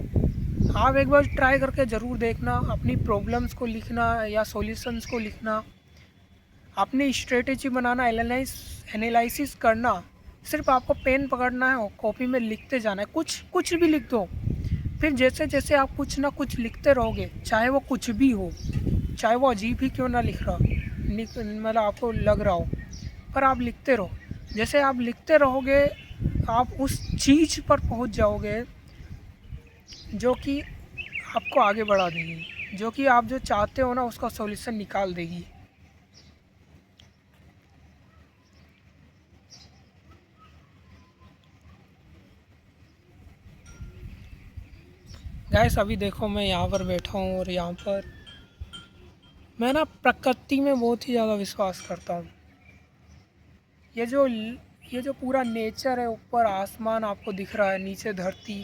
आप एक बार ट्राई करके ज़रूर देखना, अपनी प्रॉब्लम्स को लिखना या सॉल्यूशंस को लिखना, अपनी स्ट्रेटेजी बनाना, एनालिसिस करना। सिर्फ आपको पेन पकड़ना है और कॉपी में लिखते जाना है। कुछ भी लिख दो। फिर जैसे जैसे आप कुछ ना कुछ लिखते रहोगे, चाहे वो कुछ भी हो, चाहे वो अजीब ही क्यों ना लिख रहा मतलब आपको लग रहा हो, पर आप लिखते रहो। जैसे आप लिखते रहोगे, आप उस चीज़ पर पहुंच जाओगे जो कि आपको आगे बढ़ा देगी, जो कि आप जो चाहते हो ना उसका सॉल्यूशन निकाल देगी। गाइस अभी देखो मैं यहाँ पर बैठा हूँ और यहाँ पर मैं ना प्रकृति में बहुत ही ज़्यादा विश्वास करता हूँ। ये जो पूरा नेचर है, ऊपर आसमान आपको दिख रहा है, नीचे धरती,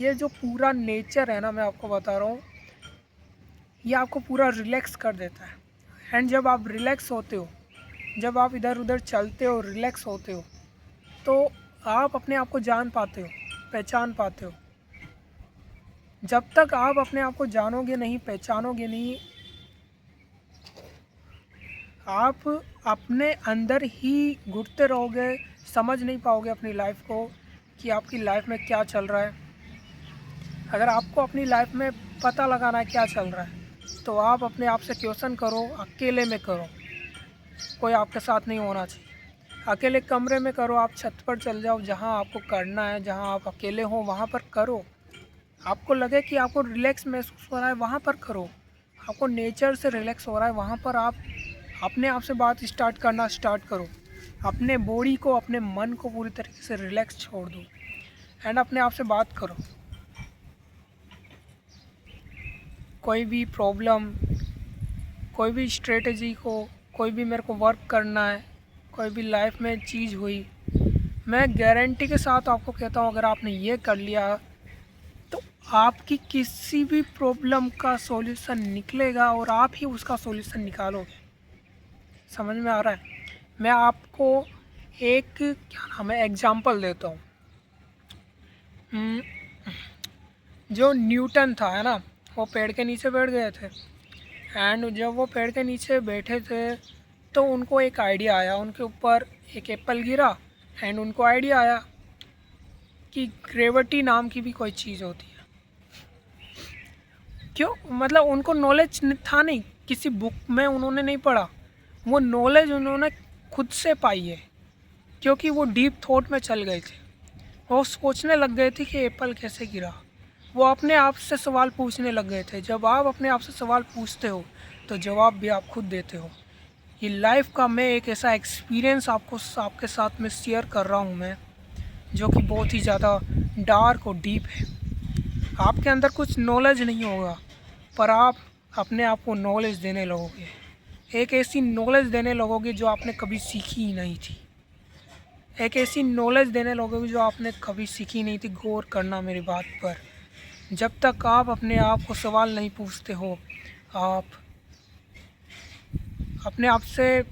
ये जो पूरा नेचर है ना, मैं आपको बता रहा हूँ, ये आपको पूरा रिलैक्स कर देता है। एंड जब आप रिलैक्स होते हो, जब आप इधर उधर चलते हो, रिलैक्स होते हो, तो आप अपने आप को जान पाते हो, पहचान पाते हो। जब तक आप अपने आप को जानोगे नहीं, पहचानोगे नहीं, आप अपने अंदर ही घुटते रहोगे, समझ नहीं पाओगे अपनी लाइफ को कि आपकी लाइफ में क्या चल रहा है। अगर आपको अपनी लाइफ में पता लगाना है क्या चल रहा है, तो आप अपने आप से क्वेश्चन करो, अकेले में करो, कोई आपके साथ नहीं होना चाहिए। अकेले कमरे में करो, आप छत पर चल जाओ, जहाँ आपको करना है, जहाँ आप अकेले हो वहाँ पर करो। आपको लगे कि आपको रिलैक्स महसूस हो रहा है, वहाँ पर करो। आपको नेचर से रिलैक्स हो रहा है, वहाँ पर आप अपने आप से बात स्टार्ट करो। अपने बॉडी को, अपने मन को पूरी तरीके से रिलैक्स छोड़ दो एंड अपने आप से बात करो। कोई भी प्रॉब्लम, कोई भी स्ट्रेटजी को, कोई भी मेरे को वर्क करना है, कोई भी लाइफ में चीज़ हुई, मैं गारंटी के साथ आपको कहता हूँ, अगर आपने ये कर लिया तो आपकी किसी भी प्रॉब्लम का सॉल्यूशन निकलेगा और आप ही उसका सॉल्यूशन निकालोगे। समझ में आ रहा है? मैं आपको एक क्या नाम है एग्जांपल देता हूँ। जो न्यूटन था, है ना, वो पेड़ के नीचे बैठ गए थे। एंड जब वो पेड़ के नीचे बैठे थे तो उनको एक आइडिया आया, उनके ऊपर एक एप्पल गिरा एंड उनको आइडिया आया कि ग्रेविटी नाम की भी कोई चीज़ होती है। क्यों? मतलब उनको नॉलेज था नहीं, किसी बुक में उन्होंने नहीं पढ़ा, वो नॉलेज उन्होंने खुद से पाई है, क्योंकि वो डीप थॉट में चल गए थे। वो सोचने लग गए थे कि एप्पल कैसे गिरा। वो अपने आप से सवाल पूछने लग गए थे। जब आप अपने आप से सवाल पूछते हो तो जवाब भी आप खुद देते हो। ये लाइफ का मैं एक ऐसा एक्सपीरियंस आपके साथ में शेयर कर रहा हूँ मैं, जो कि बहुत ही ज़्यादा डार्क और डीप है। आपके अंदर कुछ नॉलेज नहीं होगा, पर आप अपने आप को नॉलेज देने लगोगे, एक ऐसी नॉलेज देने लगोगे जो आपने कभी सीखी ही नहीं थी। एक ऐसी नॉलेज देने लगोगे जो आपने कभी सीखी नहीं थी। गौर करना मेरी बात पर। जब तक आप अपने आप को सवाल नहीं पूछते हो, आप अपने आप से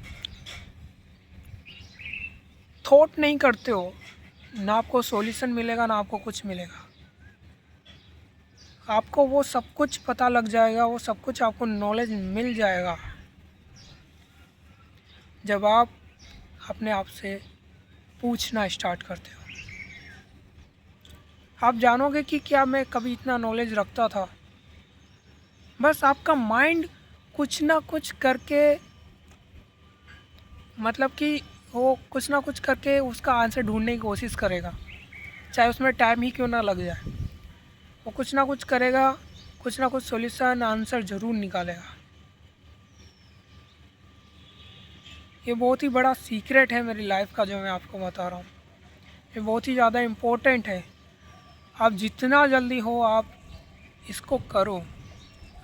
थॉट नहीं करते हो, ना आपको सॉल्यूशन मिलेगा ना आपको कुछ मिलेगा। आपको वो सब कुछ पता लग जाएगा, वो सब कुछ आपको नॉलेज मिल जाएगा जब आप अपने आप से पूछना स्टार्ट करते हो। आप जानोगे कि क्या मैं कभी इतना नॉलेज रखता था। बस आपका माइंड कुछ ना कुछ करके, मतलब कि वो कुछ ना कुछ करके उसका आंसर ढूंढने की कोशिश करेगा, चाहे उसमें टाइम ही क्यों ना लग जाए। वो कुछ ना कुछ करेगा, कुछ ना कुछ सॉल्यूशन आंसर ज़रूर निकालेगा। ये बहुत ही बड़ा सीक्रेट है मेरी लाइफ का जो मैं आपको बता रहा हूँ। ये बहुत ही ज़्यादा इम्पोर्टेंट है। आप जितना जल्दी हो आप इसको करो।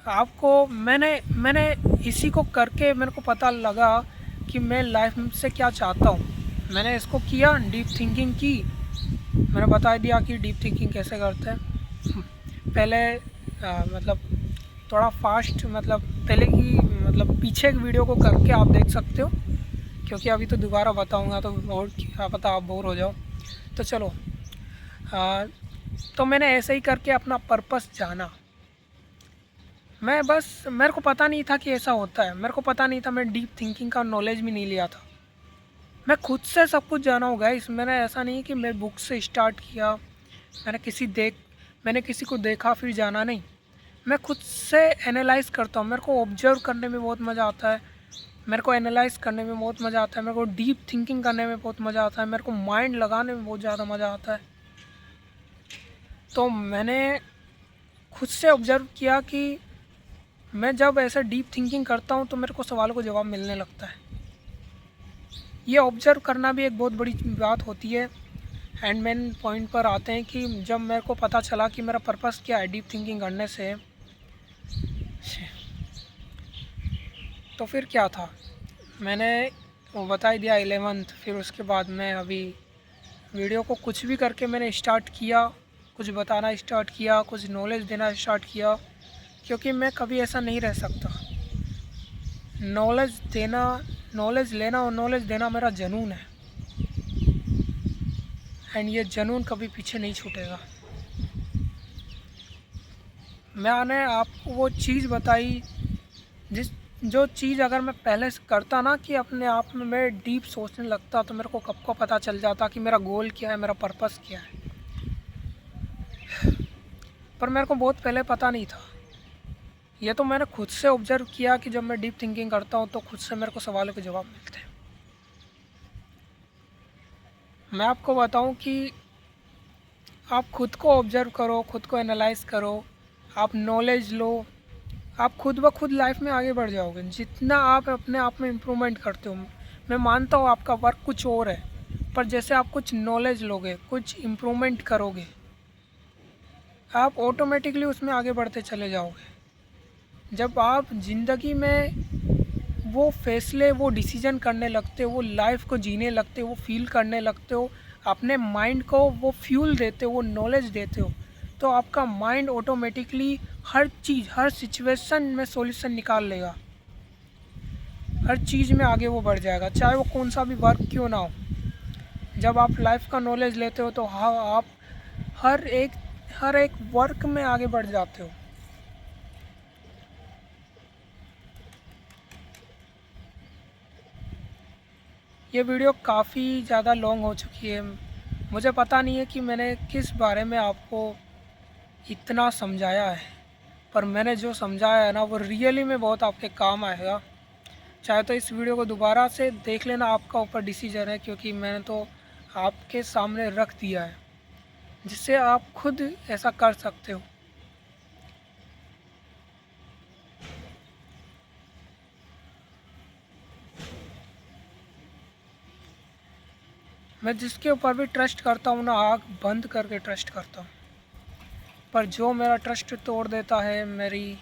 आपको मैंने इसी को करके मेरे को पता लगा कि मैं लाइफ से क्या चाहता हूँ। मैंने इसको किया, डीप थिंकिंग की। मैंने बता दिया कि डीप थिंकिंग कैसे करते हैं। पहले मतलब थोड़ा फास्ट, मतलब पहले की मतलब पीछे की वीडियो को करके आप देख सकते हो, क्योंकि अभी तो दोबारा बताऊंगा तो और क्या पता आप बोर हो जाओ। तो चलो, तो मैंने ऐसे ही करके अपना पर्पस जाना। मेरे को पता नहीं था कि ऐसा होता है। मेरे को पता नहीं था, मैं डीप थिंकिंग का नॉलेज भी नहीं लिया था। मैं खुद से सब कुछ जाना होगा। मैंने ऐसा नहीं कि मैं बुक से स्टार्ट किया, मैंने किसी को देखा फिर जाना, नहीं। मैं खुद से एनालाइज़ करता हूँ। मेरे को ऑब्जर्व करने में बहुत मज़ा आता है, मेरे को एनालाइज़ करने में बहुत मज़ा आता है, मेरे को डीप थिंकिंग करने में बहुत मज़ा आता है, मेरे को माइंड लगाने में बहुत ज़्यादा मज़ा आता है। तो मैंने खुद से ऑब्जर्व किया कि मैं जब ऐसा डीप थिंकिंग करता हूँ तो मेरे को सवालों को जवाब मिलने लगता है। ये ऑब्जर्व करना भी एक बहुत बड़ी बात होती है। एंड मेन पॉइंट पर आते हैं कि जब मेरे को पता चला कि मेरा पर्पस क्या है डीप थिंकिंग करने से, तो फिर क्या था, मैंने वो बता ही दिया 11th। फिर उसके बाद मैं अभी वीडियो को कुछ भी करके मैंने स्टार्ट किया, कुछ बताना स्टार्ट किया, कुछ नॉलेज देना स्टार्ट किया, क्योंकि मैं कभी ऐसा नहीं रह सकता। नॉलेज लेना और नॉलेज देना मेरा जुनून है, एंड ये जुनून कभी पीछे नहीं छूटेगा। मैंने आपको वो चीज़ बताई जो चीज़ अगर मैं पहले से करता ना, कि अपने आप में मैं डीप सोचने लगता, तो मेरे को कब को पता चल जाता कि मेरा गोल क्या है, मेरा पर्पस क्या है। पर मेरे को बहुत पहले पता नहीं था। ये तो मैंने खुद से ऑब्जर्व किया कि जब मैं डीप थिंकिंग करता हूँ तो खुद से मेरे को सवालों के जवाब मिलते हैं। मैं आपको बताऊँ कि आप खुद को ऑब्जर्व करो, खुद को एनालाइज़ करो, आप नॉलेज लो, आप खुद ब खुद लाइफ में आगे बढ़ जाओगे। जितना आप अपने आप में इम्प्रूवमेंट करते हो, मैं मानता हूँ आपका वर्क कुछ और है, पर जैसे आप कुछ नॉलेज लोगे, कुछ इम्प्रूवमेंट करोगे, आप ऑटोमेटिकली उसमें आगे बढ़ते चले जाओगे। जब आप ज़िंदगी में वो फैसले, वो डिसीजन करने लगते हो, वो लाइफ को जीने लगते हो, वो फील करने लगते हो, अपने माइंड को वो फ्यूल देते हो, वो नॉलेज देते हो, तो आपका माइंड ऑटोमेटिकली हर चीज़, हर सिचुएशन में सॉल्यूशन निकाल लेगा। हर चीज़ में आगे वो बढ़ जाएगा, चाहे वो कौन सा भी वर्क क्यों ना हो। जब आप लाइफ का नॉलेज लेते हो तो हाँ, आप हर एक वर्क में आगे बढ़ जाते हो। ये वीडियो काफ़ी ज़्यादा लॉन्ग हो चुकी है। मुझे पता नहीं है कि मैंने किस बारे में आपको इतना समझाया है, पर मैंने जो समझाया है ना वो रियली में बहुत आपके काम आएगा। चाहे तो इस वीडियो को दोबारा से देख लेना, आपका ऊपर डिसीजन है, क्योंकि मैंने तो आपके सामने रख दिया है जिससे आप खुद ऐसा कर सकते हो। मैं जिसके ऊपर भी ट्रस्ट करता हूँ ना, आँख बंद करके ट्रस्ट करता हूँ, पर जो मेरा ट्रस्ट तोड़ देता है, मेरी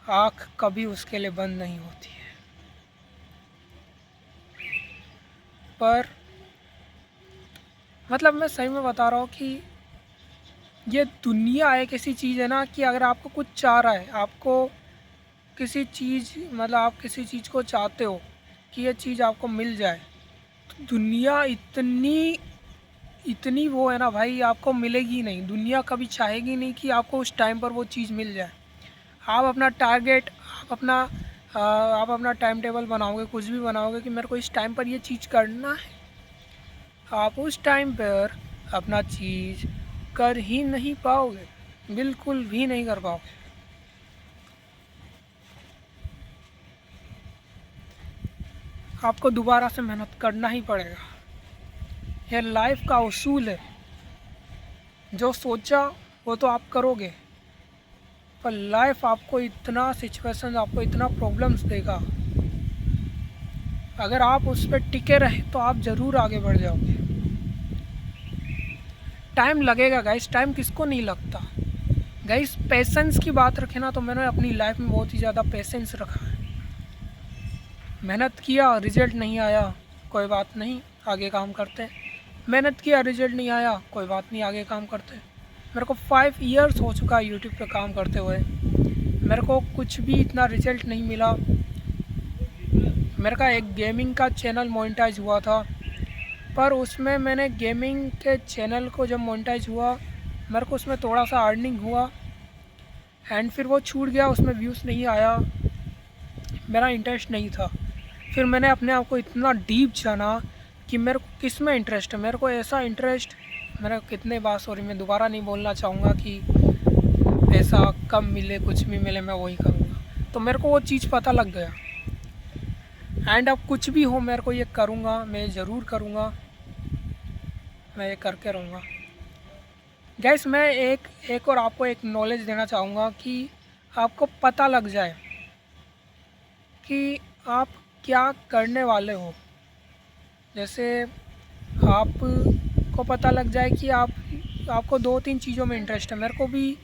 आँख कभी उसके लिए बंद नहीं होती है। पर मतलब मैं सही में बता रहा हूँ कि ये दुनिया एक ऐसी चीज़ है ना कि अगर आपको कुछ चाह रहा है, आपको किसी चीज़ मतलब आप किसी चीज़ को चाहते हो कि ये चीज़ आपको मिल जाए, तो दुनिया इतनी इतनी वो है ना भाई, आपको मिलेगी नहीं। दुनिया कभी चाहेगी नहीं कि आपको उस टाइम पर वो चीज़ मिल जाए। आप अपना टारगेट, आप अपना टाइम टेबल बनाओगे, कुछ भी बनाओगे कि मेरे को इस टाइम पर ये चीज़ करना है, आप उस टाइम पर अपना चीज़ कर ही नहीं पाओगे, बिल्कुल भी नहीं कर पाओगे। आपको दोबारा से मेहनत करना ही पड़ेगा। यह लाइफ का उसूल है। जो सोचा वो तो आप करोगे, पर लाइफ आपको इतना सिचुएशन, आपको इतना प्रॉब्लम्स देगा। अगर आप उस पर टिके रहे तो आप ज़रूर आगे बढ़ जाओगे। टाइम लगेगा गाइस, टाइम किसको नहीं लगता। गाइस पेशेंस की बात रखें ना, तो मैंने अपनी लाइफ में बहुत ही ज़्यादा पेशेंस रखा है। मेहनत किया, रिजल्ट नहीं आया, कोई बात नहीं, आगे काम करते। मेहनत किया, रिजल्ट नहीं आया, कोई बात नहीं, आगे काम करते। मेरे को 5 ईयर्स हो चुका है यूट्यूब पे काम करते हुए, मेरे को कुछ भी इतना रिजल्ट नहीं मिला। मेरे का एक गेमिंग का चैनल मोनेटाइज हुआ था, पर उसमें मैंने गेमिंग के चैनल को जब मोनेटाइज हुआ, मेरे को उसमें थोड़ा सा अर्निंग हुआ एंड फिर वो छूट गया, उसमें व्यूज़ नहीं आया, मेरा इंटरेस्ट नहीं था। फिर मैंने अपने आप को इतना डीप जाना कि मेरे को किस में इंटरेस्ट है। मेरे को ऐसा इंटरेस्ट, मेरा कितने बार, सॉरी मैं दोबारा नहीं बोलना चाहूँगा कि पैसा कम मिले कुछ भी मिले मैं वही करूँगा, तो मेरे को वो चीज़ पता लग गया। एंड अब कुछ भी हो मेरे को ये करूँगा, मैं ज़रूर करूँगा, मैं ये करके रहूँगा। गैस मैं एक और आपको एक नॉलेज देना चाहूँगा कि आपको पता लग जाए कि आप क्या करने वाले हो। जैसे आपको पता लग जाए कि आपको 2-3 चीज़ों में इंटरेस्ट है। मेरे को भी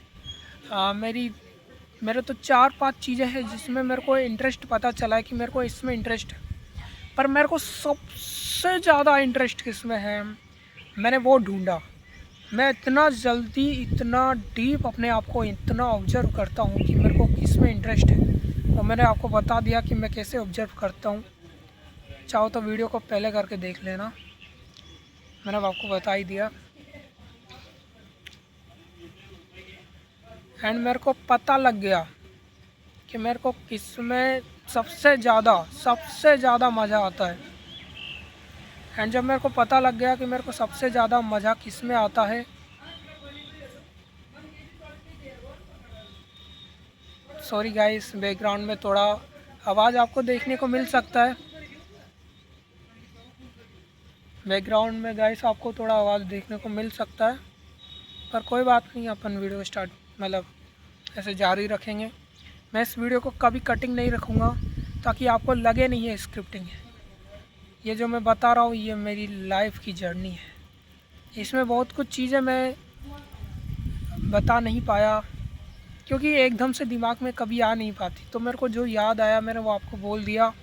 मेरे तो 4-5 चीज़ें हैं जिसमें मेरे को इंटरेस्ट पता चला है कि मेरे को इसमें इंटरेस्ट है, पर मेरे को सबसे ज़्यादा इंटरेस्ट किस में है मैंने वो ढूंढा। मैं इतना जल्दी, इतना डीप अपने आप को इतना ऑब्जर्व करता हूँ कि मेरे को किस में इंटरेस्ट है, और मैंने आपको बता दिया कि मैं कैसे ऑब्जर्व करता हूँ। चाहो तो वीडियो को पहले करके देख लेना, मैंने आपको बता ही दिया। एंड मेरे को पता लग गया कि मेरे को किस में सबसे ज़्यादा मज़ा आता है। एंड जब मेरे को पता लग गया कि मेरे को सबसे ज़्यादा मज़ा किस में आता है, सॉरी गाइस बैकग्राउंड में थोड़ा आवाज़ आपको देखने को मिल सकता है। बैकग्राउंड में गाइस आपको थोड़ा आवाज़ देखने को मिल सकता है, पर कोई बात नहीं, अपन वीडियो स्टार्ट मतलब ऐसे जारी रखेंगे। मैं इस वीडियो को कभी कटिंग नहीं रखूँगा ताकि आपको लगे नहीं है स्क्रिप्टिंग है। ये जो मैं बता रहा हूँ ये मेरी लाइफ की जर्नी है। इसमें बहुत कुछ चीज़ें मैं बता नहीं पाया क्योंकि एकदम से दिमाग में कभी आ नहीं पाती, तो मेरे को जो याद आया मैंने वो आपको बोल दिया।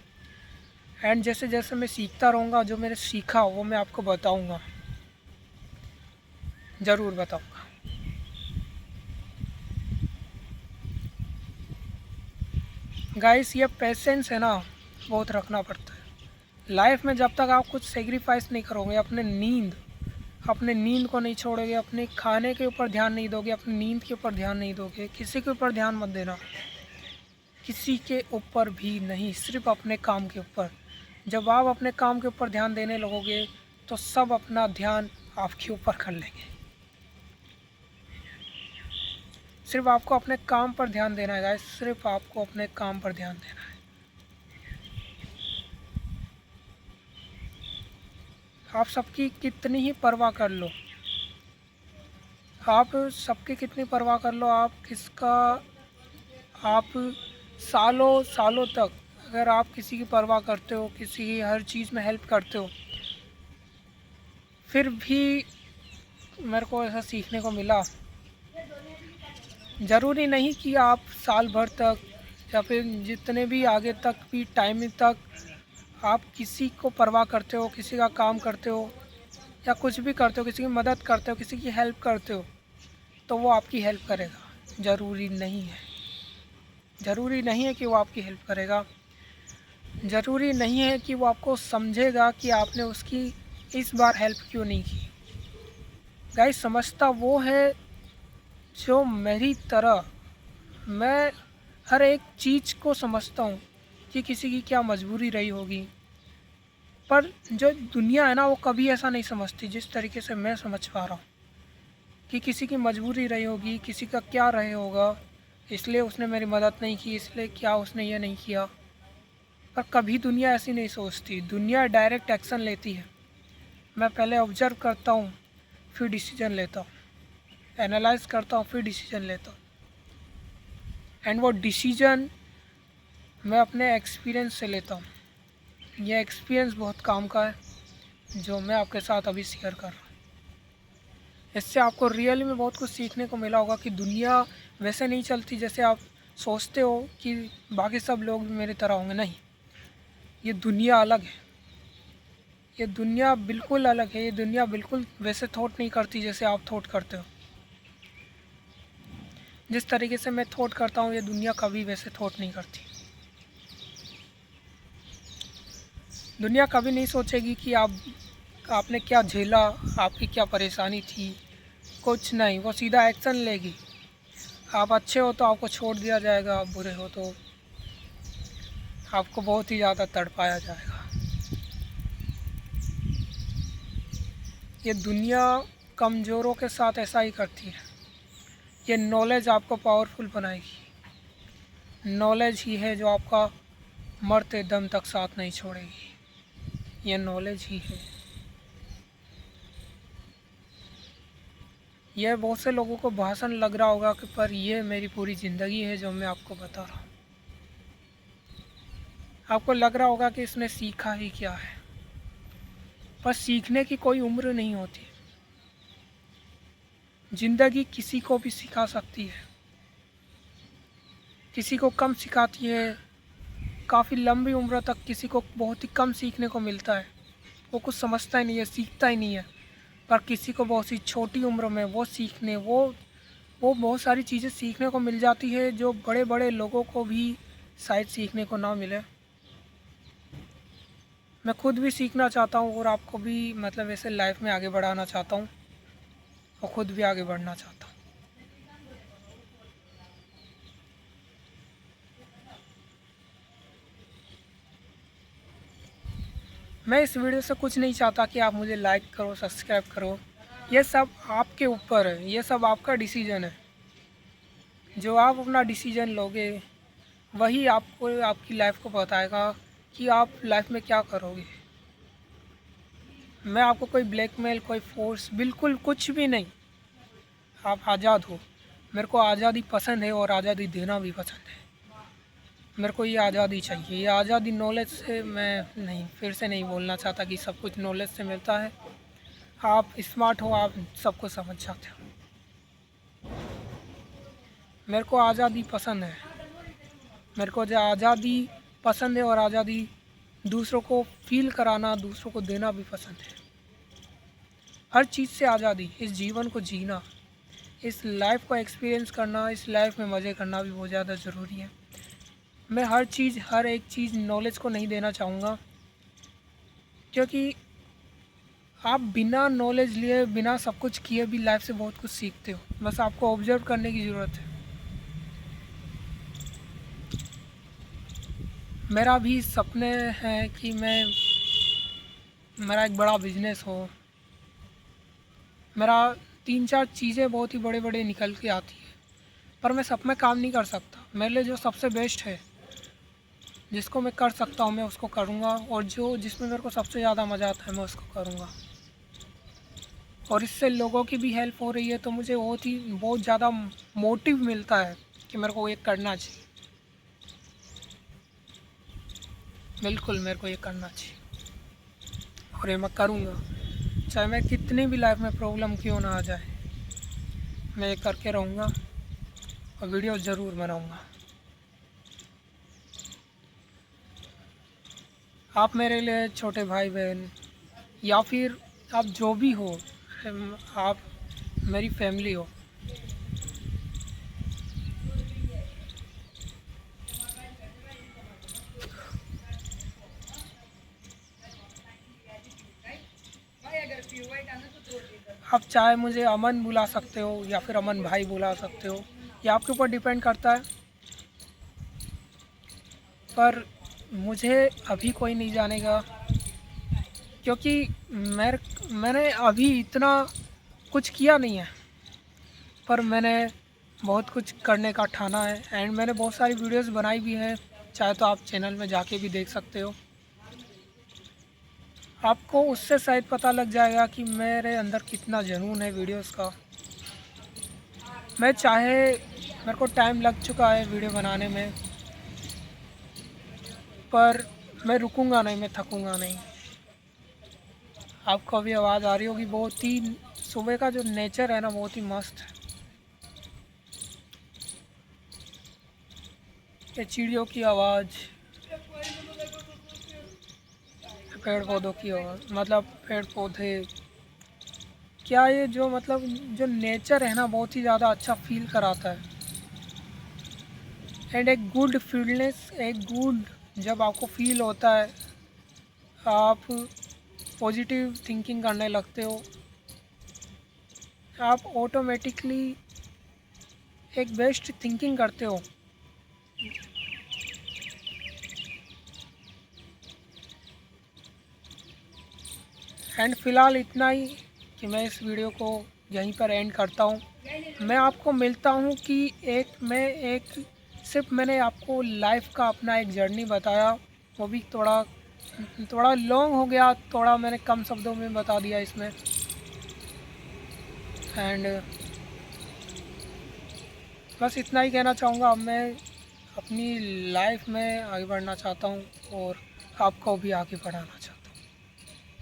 एंड जैसे जैसे मैं सीखता रहूँगा, जो मैंने सीखा वो मैं आपको बताऊँगा, ज़रूर बताऊँगा। गाइस ये पेशेंस है ना, बहुत रखना पड़ता है लाइफ में। जब तक आप कुछ सेक्रीफाइस नहीं करोगे, अपने नींद को नहीं छोड़ोगे, अपने खाने के ऊपर ध्यान नहीं दोगे, अपनी नींद के ऊपर ध्यान नहीं दोगे, किसी के ऊपर ध्यान मत देना, किसी के ऊपर भी नहीं, सिर्फ अपने काम के ऊपर। जब आप अपने काम के ऊपर ध्यान देने लगोगे तो सब अपना ध्यान आपके ऊपर कर लेंगे। सिर्फ आपको अपने काम पर ध्यान देना है गाइस, सिर्फ आपको अपने काम पर ध्यान देना है। आप सबकी कितनी ही परवाह कर लो, आप सबकी कितनी परवाह कर लो, आप सालों सालों तक अगर आप किसी की परवाह करते हो, किसी की हर चीज़ में हेल्प करते हो, फिर भी मेरे को ऐसा सीखने को मिला, ज़रूरी नहीं कि आप साल भर तक या फिर जितने भी आगे तक भी टाइम तक आप किसी को परवाह करते हो, किसी का काम करते हो या कुछ भी करते हो, किसी की मदद करते हो, किसी की हेल्प करते हो, तो वो आपकी हेल्प करेगा। ज़रूरी नहीं है कि वो आपकी हेल्प करेगा। ज़रूरी नहीं है कि वो आपको समझेगा कि आपने उसकी इस बार हेल्प क्यों नहीं की। गाइस, समझता वो है जो मेरी तरह, मैं हर एक चीज़ को समझता हूँ कि किसी की क्या मजबूरी रही होगी, पर जो दुनिया है ना वो कभी ऐसा नहीं समझती जिस तरीके से मैं समझ पा रहा हूँ कि किसी की मजबूरी रही होगी, किसी का क्या रहे होगा, इसलिए उसने मेरी मदद नहीं की, इसलिए क्या उसने ये नहीं किया। पर कभी दुनिया ऐसी नहीं सोचती, दुनिया डायरेक्ट एक्शन लेती है। मैं पहले ऑब्जर्व करता हूँ, फिर डिसीजन लेता हूँ, एनालाइज करता हूँ, फिर डिसीजन लेता हूँ। एंड वो डिसीजन मैं अपने एक्सपीरियंस से लेता हूँ। ये एक्सपीरियंस बहुत काम का है जो मैं आपके साथ अभी शेयर कर रहा हूँ। इससे आपको रियली में बहुत कुछ सीखने को मिला होगा कि दुनिया वैसे नहीं चलती जैसे आप सोचते हो कि बाकी सब लोग भी मेरी तरह होंगे। नहीं, ये दुनिया अलग है, ये दुनिया बिल्कुल अलग है। ये दुनिया बिल्कुल वैसे थॉट नहीं करती जैसे आप थॉट करते हो। जिस तरीके से मैं थॉट करता हूँ, ये दुनिया कभी वैसे थॉट नहीं करती। दुनिया कभी नहीं सोचेगी कि आपने क्या झेला, आपकी क्या परेशानी थी, कुछ नहीं। वो सीधा एक्शन लेगी। आप अच्छे हो तो आपको छोड़ दिया जाएगा, आप बुरे हो तो आपको बहुत ही ज़्यादा तड़पाया जाएगा। ये दुनिया कमज़ोरों के साथ ऐसा ही करती है। ये नॉलेज आपको पावरफुल बनाएगी। नॉलेज ही है जो आपका मरते दम तक साथ नहीं छोड़ेगी। ये नॉलेज ही है। यह बहुत से लोगों को भाषण लग रहा होगा कि पर यह मेरी पूरी ज़िंदगी है जो मैं आपको बता रहा हूँ। आपको लग रहा होगा कि इसने सीखा ही क्या है, पर सीखने की कोई उम्र नहीं होती। ज़िंदगी किसी को भी सिखा सकती है, किसी को कम सिखाती है। काफ़ी लंबी उम्र तक किसी को बहुत ही कम सीखने को मिलता है, वो कुछ समझता ही नहीं है, सीखता ही नहीं है। पर किसी को बहुत सी छोटी उम्र में वो बहुत सारी चीज़ें सीखने को मिल जाती है जो बड़े बड़े लोगों को भी शायद सीखने को ना मिले। मैं खुद भी सीखना चाहता हूँ और आपको भी मतलब ऐसे लाइफ में आगे बढ़ाना चाहता हूँ और ख़ुद भी आगे बढ़ना चाहता हूँ। मैं इस वीडियो से कुछ नहीं चाहता कि आप मुझे लाइक करो, सब्सक्राइब करो। ये सब आपके ऊपर है, ये सब आपका डिसीजन है। जो आप अपना डिसीजन लोगे वही आपको आपकी लाइफ को बताएगा कि आप लाइफ में क्या करोगे। मैं आपको कोई ब्लैकमेल, कोई फोर्स, बिल्कुल कुछ भी नहीं। आप आज़ाद हो। मेरे को आज़ादी पसंद है और आज़ादी देना भी पसंद है। मेरे को ये आज़ादी चाहिए। ये आज़ादी नॉलेज से मैं नहीं, फिर से नहीं बोलना चाहता कि सब कुछ नॉलेज से मिलता है। आप स्मार्ट हो, आप सब कुछ समझ जाते हो। मेरे को आज़ादी पसंद है। मेरे को जो आज़ादी पसंद है और आज़ादी दूसरों को फील कराना, दूसरों को देना भी पसंद है। हर चीज़ से आज़ादी, इस जीवन को जीना, इस लाइफ को एक्सपीरियंस करना, इस लाइफ में मज़े करना भी बहुत ज़्यादा ज़रूरी है। मैं हर एक चीज़ नॉलेज को नहीं देना चाहूँगा, क्योंकि आप बिना नॉलेज लिए, बिना सब कुछ किए भी लाइफ से बहुत कुछ सीखते हो। बस आपको ऑब्जर्व करने की ज़रूरत है। मेरा भी सपने हैं कि मेरा एक बड़ा बिजनेस हो। मेरा 3-4 चीज़ें बहुत ही बड़े-बड़े निकल के आती है, पर मैं सब में काम नहीं कर सकता। मेरे लिए जो सबसे बेस्ट है, जिसको मैं कर सकता हूँ, मैं उसको करूँगा, और जिसमें मेरे को सबसे ज़्यादा मज़ा आता है, मैं उसको करूँगा। और इससे लोगों की भी हेल्प हो रही है, तो मुझे बहुत ज़्यादा मोटिव मिलता है कि मेरे को ये करना चाहिए। बिल्कुल मेरे को ये करना चाहिए, और ये मैं करूँगा, चाहे मैं कितनी भी लाइफ में प्रॉब्लम क्यों ना आ जाए, मैं ये करके रहूँगा और वीडियो ज़रूर बनाऊँगा। आप मेरे लिए छोटे भाई बहन, या फिर आप जो भी हो, आप मेरी फैमिली हो। आप चाहे मुझे अमन बुला सकते हो या फिर अमन भाई बुला सकते हो, ये आपके ऊपर डिपेंड करता है। पर मुझे अभी कोई नहीं जानेगा, क्योंकि मैंने अभी इतना कुछ किया नहीं है, पर मैंने बहुत कुछ करने का ठाना है। एंड मैंने बहुत सारी वीडियोस बनाई भी हैं, चाहे तो आप चैनल में जाके भी देख सकते हो। आपको उससे शायद पता लग जाएगा कि मेरे अंदर कितना जुनून है वीडियोस का। मेरे को टाइम लग चुका है वीडियो बनाने में, पर मैं रुकूंगा नहीं, मैं थकूंगा नहीं। आपको अभी आवाज़ आ रही होगी, बहुत ही सुबह का जो नेचर है ना, बहुत ही मस्त है। ये चिड़ियों की आवाज़, पेड़ पौधों की आवाज़, मतलब पेड़ पौधे, क्या ये जो नेचर है ना, बहुत ही ज़्यादा अच्छा फील कराता है। एंड एक गुड फीलनेस, एक गुड जब आपको फील होता है, आप पॉजिटिव थिंकिंग करने लगते हो, आप ऑटोमेटिकली एक बेस्ट थिंकिंग करते हो। एंड फ़िलहाल इतना ही, कि मैं इस वीडियो को यहीं पर एंड करता हूँ। मैं आपको मिलता हूँ कि सिर्फ मैंने आपको लाइफ का अपना एक जर्नी बताया, वो भी थोड़ा लॉन्ग हो गया, थोड़ा मैंने कम शब्दों में बता दिया इसमें। एंड बस इतना ही कहना चाहूँगा। अब मैं अपनी लाइफ में आगे बढ़ना चाहता हूँ, और आपको भी आगे बढ़ाना चाहता हूँ।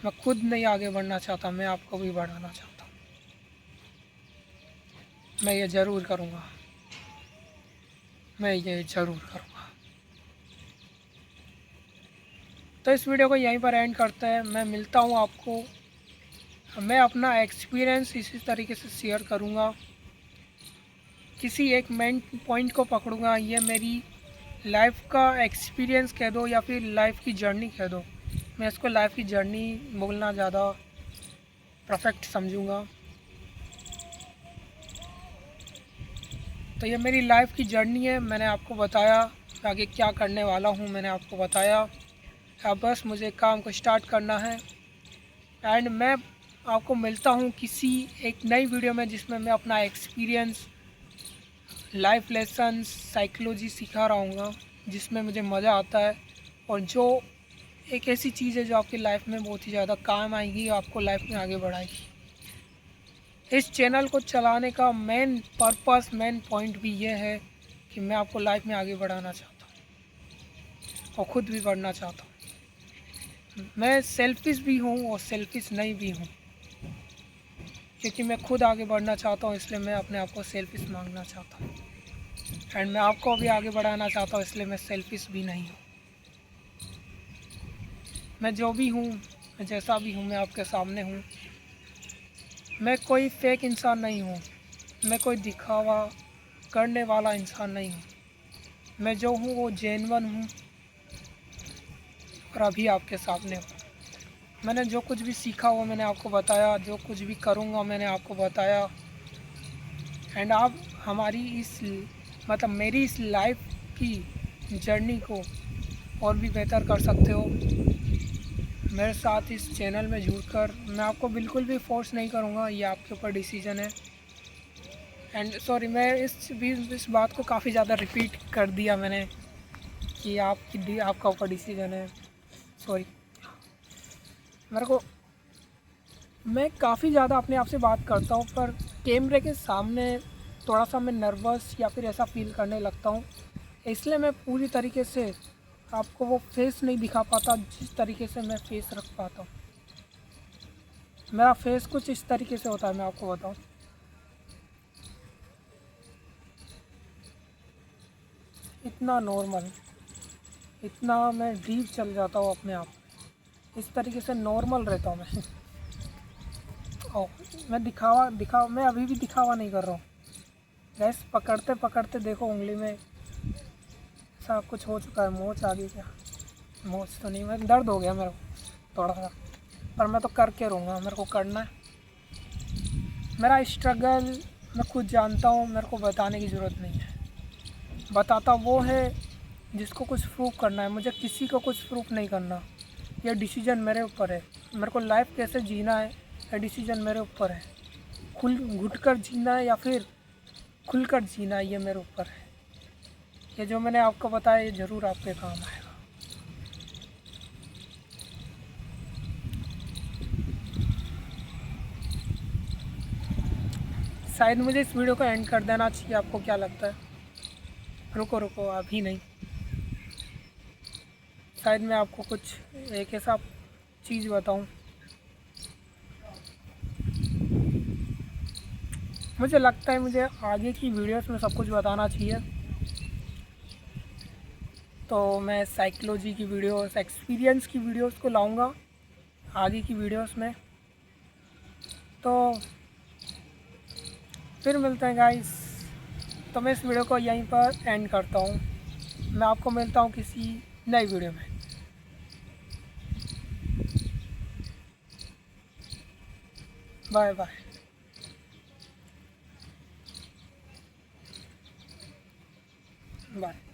मैं खुद नहीं आगे बढ़ना चाहता, मैं आपको भी बढ़ाना चाहता हूँ। मैं ये ज़रूर करूँगा, मैं ये ज़रूर करूँगा। तो इस वीडियो को यहीं पर एंड करते हैं। मैं मिलता हूँ आपको, मैं अपना एक्सपीरियंस इसी तरीके से शेयर करूँगा, किसी एक मेन पॉइंट को पकड़ूँगा। ये मेरी लाइफ का एक्सपीरियंस कह दो या फिर लाइफ की जर्नी कह दो, मैं इसको लाइफ की जर्नी बोलना ज़्यादा परफेक्ट समझूँगा। तो ये मेरी लाइफ की जर्नी है, मैंने आपको बताया आगे क्या करने वाला हूँ, मैंने आपको बताया। अब बस मुझे काम को स्टार्ट करना है। एंड मैं आपको मिलता हूँ किसी एक नई वीडियो में, जिसमें मैं अपना एक्सपीरियंस, लाइफ लेसन्स, साइकोलॉजी सिखा रहूँगा, जिसमें मुझे मज़ा आता है, और जो एक ऐसी चीज़ है जो आपकी लाइफ में बहुत ही ज़्यादा काम आएगी, आपको लाइफ में आगे बढ़ाएगी। इस चैनल को चलाने का मेन पर्पस, मेन पॉइंट भी ये है कि मैं आपको लाइफ में आगे बढ़ाना चाहता हूँ, और ख़ुद भी बढ़ना चाहता हूँ। मैं सेल्फिश भी हूँ और सेल्फिश नहीं भी हूँ, क्योंकि मैं खुद आगे बढ़ना चाहता हूँ, इसलिए मैं अपने आप को सेल्फिश मांगना चाहता हूँ। एंड मैं आपको भी आगे बढ़ाना चाहता हूँ, इसलिए मैं सेल्फिश भी नहीं हूँ। मैं जो भी हूँ, मैं जैसा भी हूँ, मैं आपके सामने हूँ। मैं कोई फेक इंसान नहीं हूँ, मैं कोई दिखावा करने वाला इंसान नहीं हूँ। मैं जो हूँ वो जेन्युइन हूँ, और अभी आपके सामने हूँ। मैंने जो कुछ भी सीखा वो मैंने आपको बताया, जो कुछ भी करूँगा मैंने आपको बताया। एंड आप हमारी मेरी इस लाइफ की जर्नी को और भी बेहतर कर सकते हो। मेरे साथ इस चैनल में जुड़कर मैं आपको बिल्कुल भी फोर्स नहीं करूँगा, ये आपके ऊपर डिसीज़न है। एंड सॉरी, मैं इस बात को काफ़ी ज़्यादा रिपीट कर दिया मैंने कि आपका ऊपर डिसीज़न है। सॉरी, मेरे को मैं काफ़ी ज़्यादा अपने आप से बात करता हूँ, पर कैमरे के सामने थोड़ा सा मैं नर्वस या फिर ऐसा फील करने लगता हूँ, इसलिए मैं पूरी तरीके से आपको वो फेस नहीं दिखा पाता जिस तरीके से मैं फेस रख पाता हूँ। मेरा फेस कुछ इस तरीके से होता है, मैं आपको बताऊँ। इतना नॉर्मल, इतना मैं डीप चल जाता हूँ अपने आप, इस तरीके से नॉर्मल रहता हूँ मैं। ओ, मैं अभी भी दिखावा नहीं कर रहा हूँ गैस। पकड़ते पकड़ते देखो उंगली में ऐसा कुछ हो चुका है, मोच आ गई क्या? मोच तो नहीं, मैं दर्द हो गया मेरे को थोड़ा सा, पर मैं तो करके रहूँगा, मेरे को करना है। मेरा स्ट्रगल मैं खुद जानता हूँ, मेरे को बताने की ज़रूरत नहीं है। बताता वो है जिसको कुछ प्रूफ करना है, मुझे किसी को कुछ प्रूफ नहीं करना। यह डिसीजन मेरे ऊपर है, मेरे को लाइफ कैसे जीना है यह डिसीजन मेरे ऊपर है। घुट कर जीना है या फिर खुल कर जीना है, ये मेरे ऊपर है। ये जो मैंने आपको बताया ये ज़रूर आपके काम आएगा। शायद मुझे इस वीडियो को एंड कर देना चाहिए, आपको क्या लगता है? रुको रुको, अभी नहीं। शायद मैं आपको कुछ एक ऐसा चीज़ बताऊं। मुझे लगता है मुझे आगे की वीडियोस में सब कुछ बताना चाहिए, तो मैं साइकोलॉजी की वीडियोस, एक्सपीरियंस की वीडियोस को लाऊंगा आगे की वीडियोस में। तो फिर मिलते हैं गाइस। तो मैं इस वीडियो को यहीं पर एंड करता हूँ। मैं आपको मिलता हूँ किसी नई वीडियो में। Bye bye. बाय।